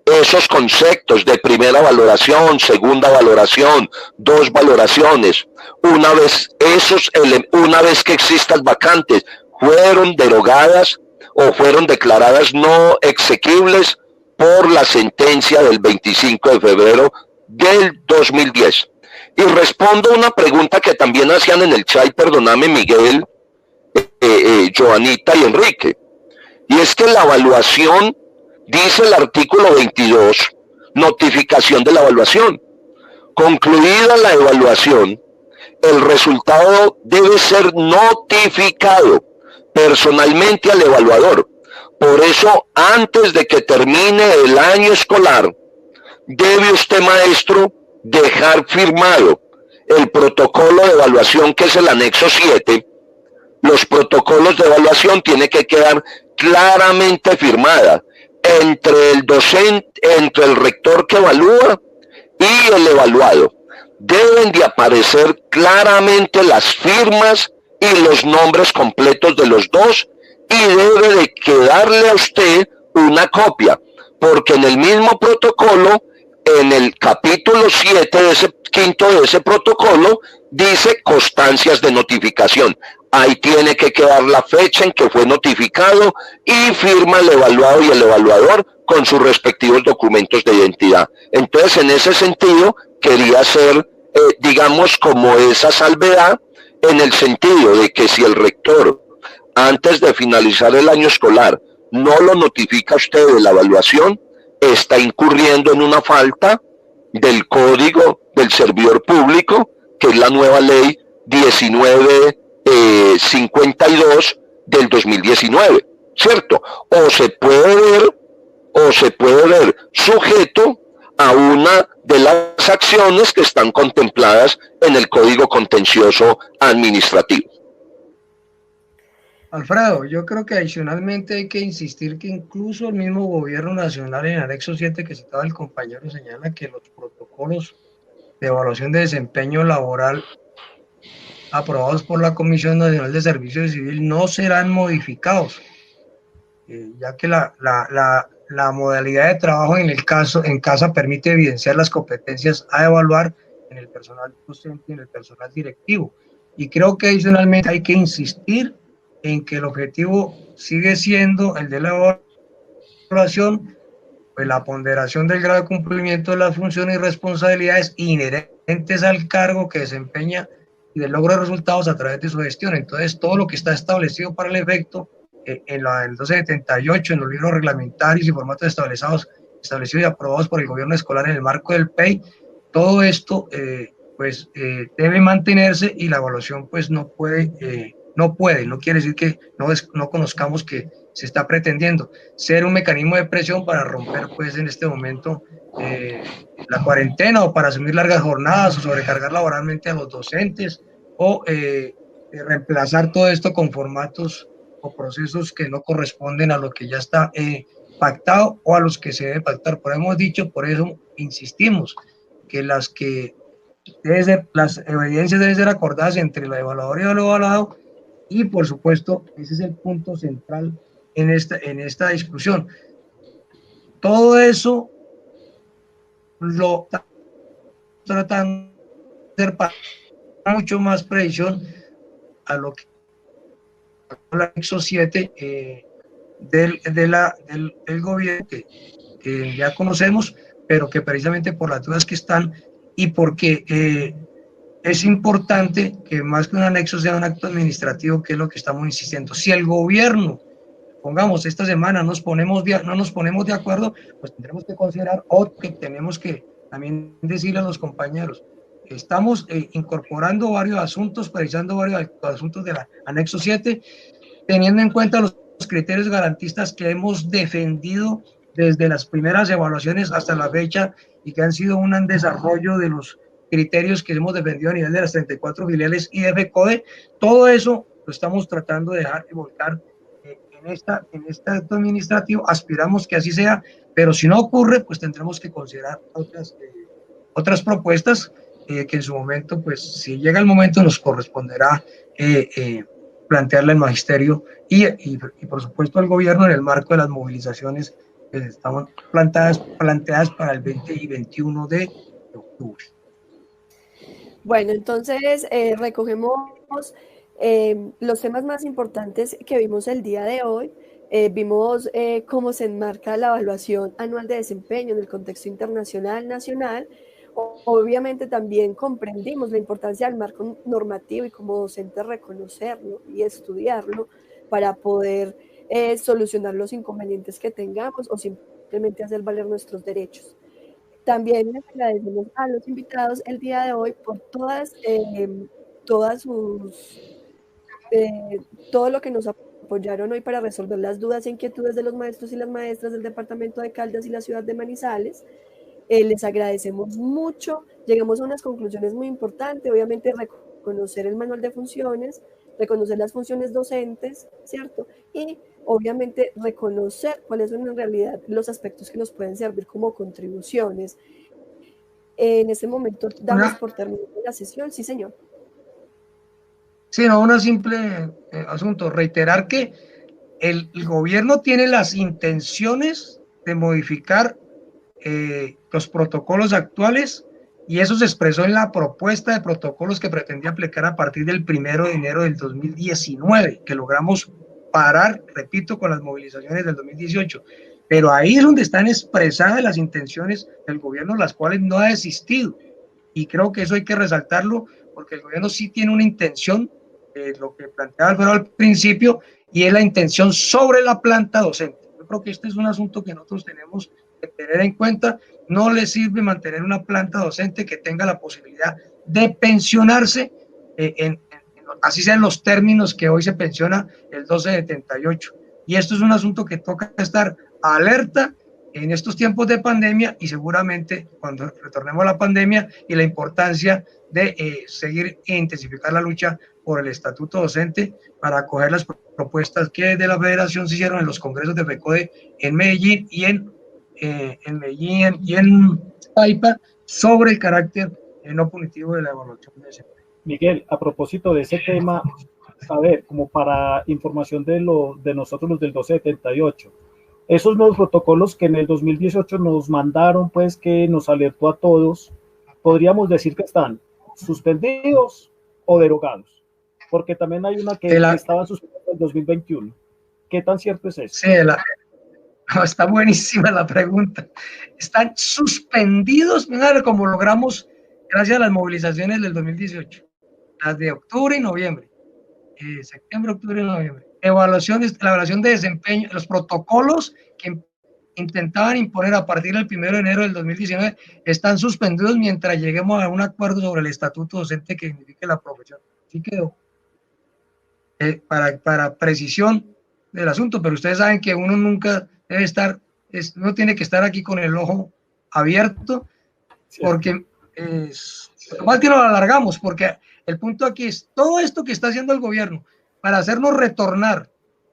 Speaker 3: Esos conceptos de primera valoración, segunda valoración, dos valoraciones, una vez que existan vacantes, fueron derogadas o fueron declaradas no exequibles por la sentencia del 25 de febrero del 2010. Y respondo una pregunta que también hacían en el chat, perdóname Miguel, Joanita y Enrique. y es que la evaluación, dice el artículo 22, notificación de la evaluación. Concluida la evaluación, el resultado debe ser notificado personalmente al evaluador. Por eso, antes de que termine el año escolar, debe usted, maestro, dejar firmado el protocolo de evaluación, que es el anexo 7. Los protocolos de evaluación tienen que quedar claramente firmada entre el docente, entre el rector que evalúa y el evaluado. Deben de aparecer claramente las firmas y los nombres completos de los dos, y debe de quedarle a usted una copia, porque en el mismo protocolo, en el capítulo 7 de ese quinto de ese protocolo, dice constancias de notificación. Ahí tiene que quedar la fecha en que fue notificado y firma el evaluado y el evaluador con sus respectivos documentos de identidad. Entonces, en ese sentido, quería hacer, digamos, como esa salvedad, en el sentido de que si el rector, antes de finalizar el año escolar, no lo notifica a usted de la evaluación, está incurriendo en una falta del Código del Servidor Público, que es la nueva ley 1952 del 2019, ¿cierto? O se puede ver sujeto a una de las acciones que están contempladas en el Código Contencioso Administrativo.
Speaker 6: Alfredo, yo creo que adicionalmente hay que insistir que incluso el mismo gobierno nacional, en el anexo 7 que citaba el compañero, señala que los protocolos de evaluación de desempeño laboral aprobados por la Comisión Nacional de Servicio Civil no serán modificados, ya que la modalidad de trabajo en casa permite evidenciar las competencias a evaluar en el personal docente y en el personal directivo. Y creo que adicionalmente hay que insistir en que el objetivo sigue siendo el de la evaluación, pues la ponderación del grado de cumplimiento de las funciones y responsabilidades inherentes al cargo que desempeña y del logro de resultados a través de su gestión. Entonces, todo lo que está establecido para el efecto en la del 1278, en los libros reglamentarios y formatos establecidos y aprobados por el gobierno escolar en el marco del PEI, todo esto debe mantenerse, y la evaluación pues no quiere decir que no conozcamos que se está pretendiendo ser un mecanismo de presión para romper pues en este momento la cuarentena, o para asumir largas jornadas o sobrecargar laboralmente a los docentes, o reemplazar todo esto con formatos o procesos que no corresponden a lo que ya está pactado o a los que se debe pactar. Por eso insistimos que las evidencias deben ser acordadas entre el evaluador y el evaluado, y por supuesto ese es el punto central en esta discusión. Todo eso lo tratan de hacer para mucho más previsión a lo que el anexo 7 del gobierno que ya conocemos, pero que precisamente por las dudas que están, y porque es importante que más que un anexo sea un acto administrativo, que es lo que estamos insistiendo. Si el gobierno, pongamos, esta semana no nos ponemos de acuerdo, pues tendremos que considerar, o que tenemos que también decirle a los compañeros, estamos incorporando varios asuntos, precisando varios asuntos del anexo 7, teniendo en cuenta los criterios garantistas que hemos defendido desde las primeras evaluaciones hasta la fecha, y que han sido un desarrollo de los criterios que hemos defendido a nivel de las 34 filiales y de FECODE. Todo eso lo estamos tratando de dejar y volcar en este acto administrativo. Aspiramos que así sea, pero si no ocurre, pues tendremos que considerar otras propuestas que en su momento, pues si llega el momento, nos corresponderá plantearle al magisterio y por supuesto al gobierno, en el marco de las movilizaciones que estamos planteadas para el 20 y 21 de octubre.
Speaker 5: Bueno, entonces recogemos los temas más importantes que vimos el día de hoy. Vimos cómo se enmarca la evaluación anual de desempeño en el contexto internacional, nacional. Obviamente también comprendimos la importancia del marco normativo y como docentes reconocerlo y estudiarlo para poder solucionar los inconvenientes que tengamos o simplemente hacer valer nuestros derechos. También les agradecemos a los invitados el día de hoy por todo lo que nos apoyaron hoy para resolver las dudas e inquietudes de los maestros y las maestras del departamento de Caldas y la ciudad de Manizales. Les agradecemos mucho, llegamos a unas conclusiones muy importantes, obviamente reconocer el manual de funciones, reconocer las funciones docentes, ¿cierto? Y obviamente reconocer cuáles son en realidad los aspectos que nos pueden servir como contribuciones. En este momento damos por terminada la sesión, sí señor.
Speaker 6: Sí, no, un simple asunto, reiterar que el gobierno tiene las intenciones de modificar los protocolos actuales, y eso se expresó en la propuesta de protocolos que pretendía aplicar a partir del 1 de enero del 2019, que logramos parar, repito, con las movilizaciones del 2018. Pero ahí es donde están expresadas las intenciones del gobierno, las cuales no ha desistido. Y creo que eso hay que resaltarlo, porque el gobierno sí tiene una intención, lo que planteaba Alfredo al principio, y es la intención sobre la planta docente. Yo creo que este es un asunto que nosotros tenemos que tener en cuenta. No le sirve mantener una planta docente que tenga la posibilidad de pensionarse, así sean los términos que hoy se pensiona el 1278. Y esto es un asunto que toca estar alerta en estos tiempos de pandemia, y seguramente cuando retornemos a la pandemia, y la importancia de seguir e intensificar la lucha por el estatuto docente para acoger las propuestas que de la federación se hicieron en los congresos de FECODE en Medellín y en Paipa, sobre el carácter no punitivo de la evaluación de desempeño.
Speaker 4: Miguel, a propósito de ese tema, a ver, como para información de nosotros los del 1278, esos nuevos protocolos que en el 2018 nos mandaron, pues que nos alertó a todos, podríamos decir que están suspendidos o derogados, porque también hay una que estaba suspendida en el 2021. ¿Qué tan cierto es eso?
Speaker 6: Sí, está buenísima la pregunta. Están suspendidos, mira, como logramos gracias a las movilizaciones del 2018, las de octubre y noviembre, septiembre, octubre y noviembre. La evaluación de desempeño, los protocolos que intentaban imponer a partir del 1 de enero del 2019 están suspendidos mientras lleguemos a un acuerdo sobre el estatuto docente que indique la profesión. Así quedó. Para precisión del asunto, pero ustedes saben que uno nunca debe estar, uno tiene que estar aquí con el ojo abierto, porque más que lo alargamos, porque el punto aquí es todo esto que está haciendo el gobierno para hacernos retornar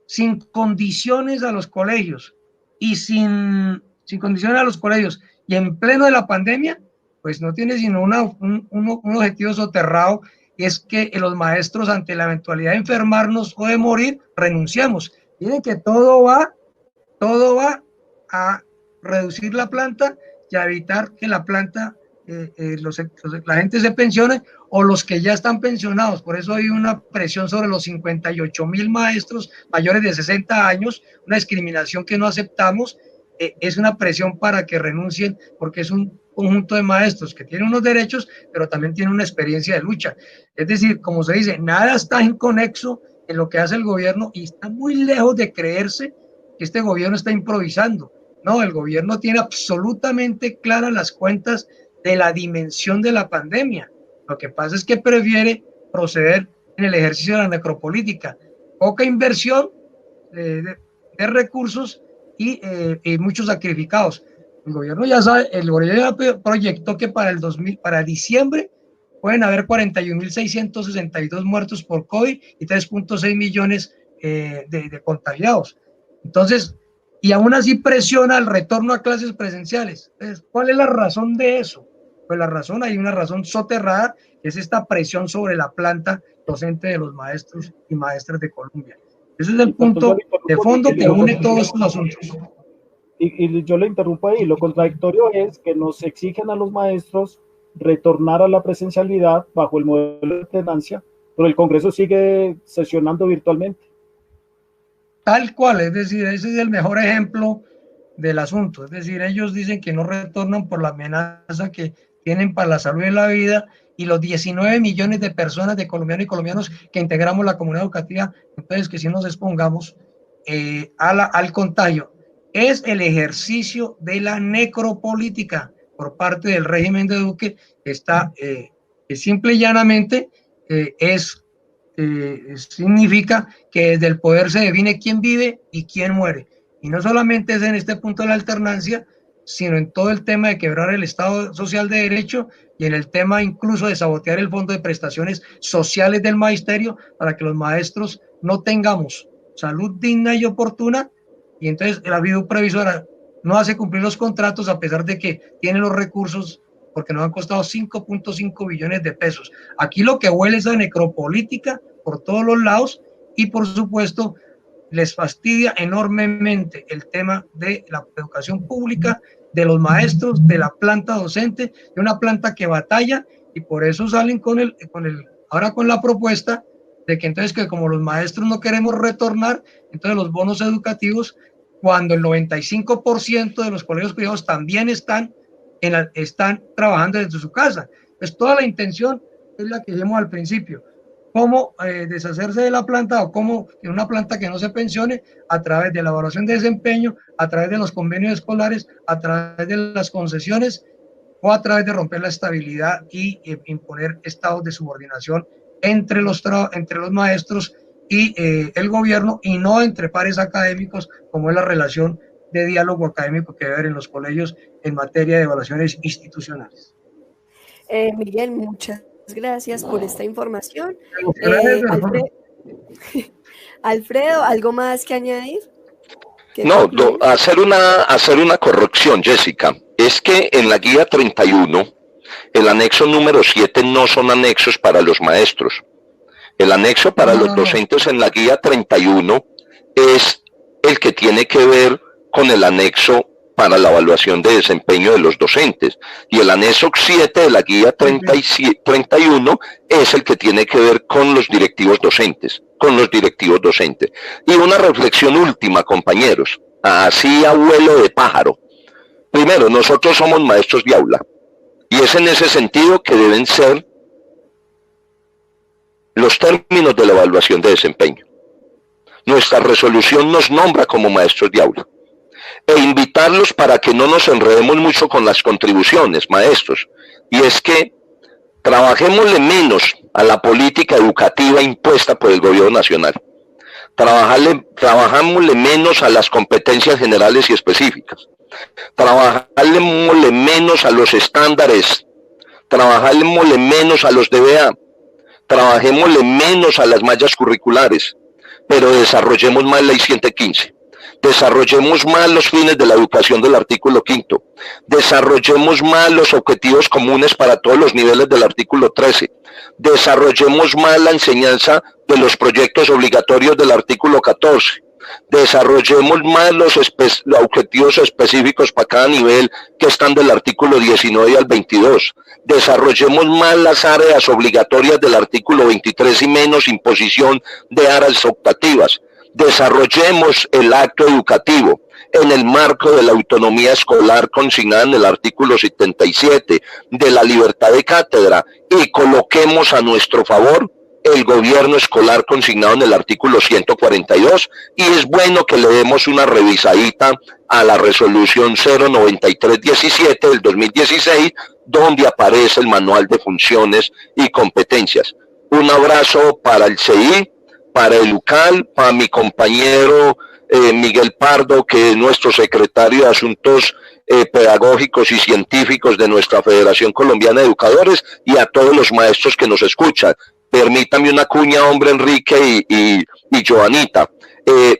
Speaker 6: sin condiciones a los colegios y sin condiciones a los colegios y en pleno de la pandemia, pues no tiene sino un objetivo soterrado, y es que los maestros, ante la eventualidad de enfermarnos o de morir, renunciamos. Miren que todo va a reducir la planta y a evitar que la planta, la gente se pensione, o los que ya están pensionados. Por eso hay una presión sobre los 58.000 maestros mayores de 60 años, una discriminación que no aceptamos. Es una presión para que renuncien, porque es un conjunto de maestros que tienen unos derechos, pero también tienen una experiencia de lucha. Es decir, como se dice, nada está inconexo en lo que hace el gobierno, y está muy lejos de creerse que este gobierno está improvisando. No, el gobierno tiene absolutamente claras las cuentas de la dimensión de la pandemia. Lo que pasa es que prefiere proceder en el ejercicio de la necropolítica. Poca inversión de recursos y muchos sacrificados. El gobierno ya sabe, el gobierno ya proyectó que para diciembre pueden haber 41.662 muertos por COVID y 3.6 millones de contagiados. Entonces, y aún así presiona el retorno a clases presenciales. Entonces, ¿cuál es la razón de eso? Pues hay una razón soterrada, que es esta presión sobre la planta docente de los maestros y maestras de Colombia. Ese es el punto de fondo que une todos estos asuntos.
Speaker 4: Y yo le interrumpo ahí. Lo contradictorio es que nos exigen a los maestros retornar a la presencialidad bajo el modelo de alternancia, pero el Congreso sigue sesionando virtualmente.
Speaker 6: Tal cual, es decir, ese es el mejor ejemplo del asunto. Es decir, ellos dicen que no retornan por la amenaza que tienen para la salud y la vida, y los 19 millones de personas, de colombianos y colombianos que integramos la comunidad educativa, entonces que si nos expongamos al contagio. Es el ejercicio de la necropolítica por parte del régimen de Duque, que simple y llanamente significa que desde el poder se define quién vive y quién muere. Y no solamente es en este punto de la alternancia, sino en todo el tema de quebrar el Estado social de derecho y en el tema incluso de sabotear el fondo de prestaciones sociales del magisterio para que los maestros no tengamos salud digna y oportuna, y entonces la vida previsora no hace cumplir los contratos a pesar de que tiene los recursos, porque nos han costado 5.5 billones de pesos. Aquí lo que huele es a necropolítica por todos los lados, y por supuesto les fastidia enormemente el tema de la educación pública, de los maestros, de la planta docente, de una planta que batalla, y por eso salen ahora con la propuesta de que entonces que como los maestros no queremos retornar, entonces los bonos educativos, cuando el 95% de los colegios privados también están trabajando desde su casa. Pues toda la intención es la que vimos al principio, cómo deshacerse de la planta, o cómo en una planta que no se pensione, a través de la evaluación de desempeño, a través de los convenios escolares, a través de las concesiones, o a través de romper la estabilidad y imponer estados de subordinación entre los maestros y el gobierno, y no entre pares académicos, como es la relación de diálogo académico que debe haber en los colegios en materia de evaluaciones institucionales.
Speaker 5: Miguel, muchas gracias por esta información. Alfredo, ¿algo más que añadir?
Speaker 3: No, hacer una corrección, Jessica. Es que en la guía 31, el anexo número 7 no son anexos para los maestros. El anexo para los docentes en la guía 31 es el que tiene que ver con el anexo para la evaluación de desempeño de los docentes. Y el anexo 7 de la guía 31 es el que tiene que ver con los directivos docentes. Y una reflexión última, compañeros, así a vuelo de pájaro. Primero, nosotros somos maestros de aula, y es en ese sentido que deben ser los términos de la evaluación de desempeño. Nuestra resolución nos nombra como maestros de aula, e invitarlos para que no nos enredemos mucho con las contribuciones, maestros, y es que trabajémosle menos a la política educativa impuesta por el gobierno nacional. Trabajámosle menos a las competencias generales y específicas. Trabajámosle menos a los estándares. Trabajámosle menos a los DBA. Trabajémosle menos a las mallas curriculares. Pero desarrollemos más la Ley 115. Desarrollemos más los fines de la educación del artículo 5º. Desarrollemos más los objetivos comunes para todos los niveles del artículo 13. Desarrollemos más la enseñanza de los proyectos obligatorios del artículo 14. Desarrollemos más los objetivos específicos para cada nivel que están del artículo 19 al 22. Desarrollemos más las áreas obligatorias del artículo 23 y menos imposición de áreas optativas. Desarrollemos el acto educativo en el marco de la autonomía escolar consignada en el artículo 77, de la libertad de cátedra, y coloquemos a nuestro favor el gobierno escolar consignado en el artículo 142, y es bueno que le demos una revisadita a la resolución 09317 del 2016, donde aparece el manual de funciones y competencias. Un abrazo para el CI, para el UCAL, para mi compañero Miguel Pardo, que es nuestro secretario de Asuntos Pedagógicos y Científicos de nuestra Federación Colombiana de Educadores, y a todos los maestros que nos escuchan. Permítame una cuña, hombre Enrique y Joanita.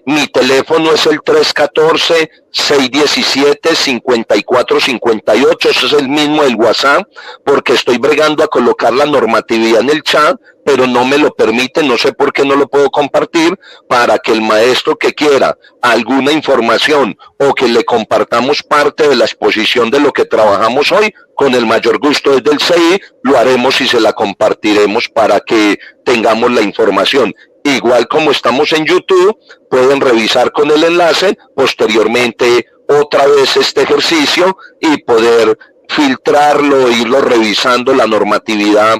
Speaker 3: Mi teléfono es el 314-617-5458, ese es el mismo del WhatsApp, porque estoy bregando a colocar la normatividad en el chat, pero no me lo permite, no sé por qué no lo puedo compartir, para que el maestro que quiera alguna información o que le compartamos parte de la exposición de lo que trabajamos hoy, con el mayor gusto desde el CI, lo haremos y se la compartiremos para que tengamos la información. Igual como estamos en YouTube, pueden revisar con el enlace posteriormente otra vez este ejercicio y poder filtrarlo, irlo revisando la normatividad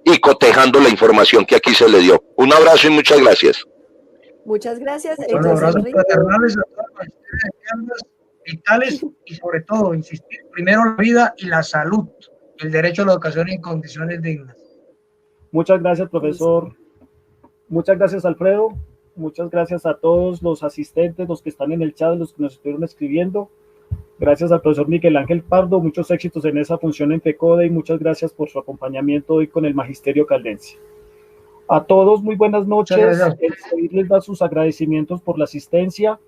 Speaker 3: y cotejando la información que aquí se le dio. Un abrazo y muchas gracias.
Speaker 5: Muchas gracias.
Speaker 6: Bueno,
Speaker 5: Entonces,
Speaker 6: abrazos
Speaker 5: Rick,
Speaker 6: fraternales a todas las mujeres de ambas vitales y sobre todo insistir primero la vida y la salud, el derecho a la educación en condiciones dignas.
Speaker 4: Muchas gracias, profesor. Muchas gracias, Alfredo. Muchas gracias a todos los asistentes, los que están en el chat, los que nos estuvieron escribiendo. Gracias al profesor Miguel Ángel Pardo. Muchos éxitos en esa función en FECODE y muchas gracias por su acompañamiento hoy con el Magisterio Caldense. A todos, muy buenas noches. El CEI les da sus agradecimientos por la asistencia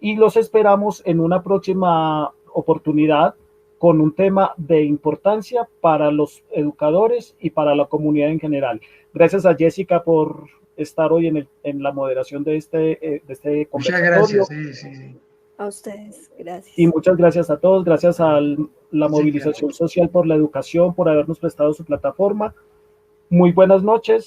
Speaker 4: y los esperamos en una próxima oportunidad con un tema de importancia para los educadores y para la comunidad en general. Gracias a Jessica por estar hoy en la moderación de este conversatorio.
Speaker 6: Muchas gracias. Sí.
Speaker 5: a ustedes. Gracias.
Speaker 4: Y muchas gracias a todos. Gracias a la movilización social por la educación, por habernos prestado su plataforma. Muy buenas noches.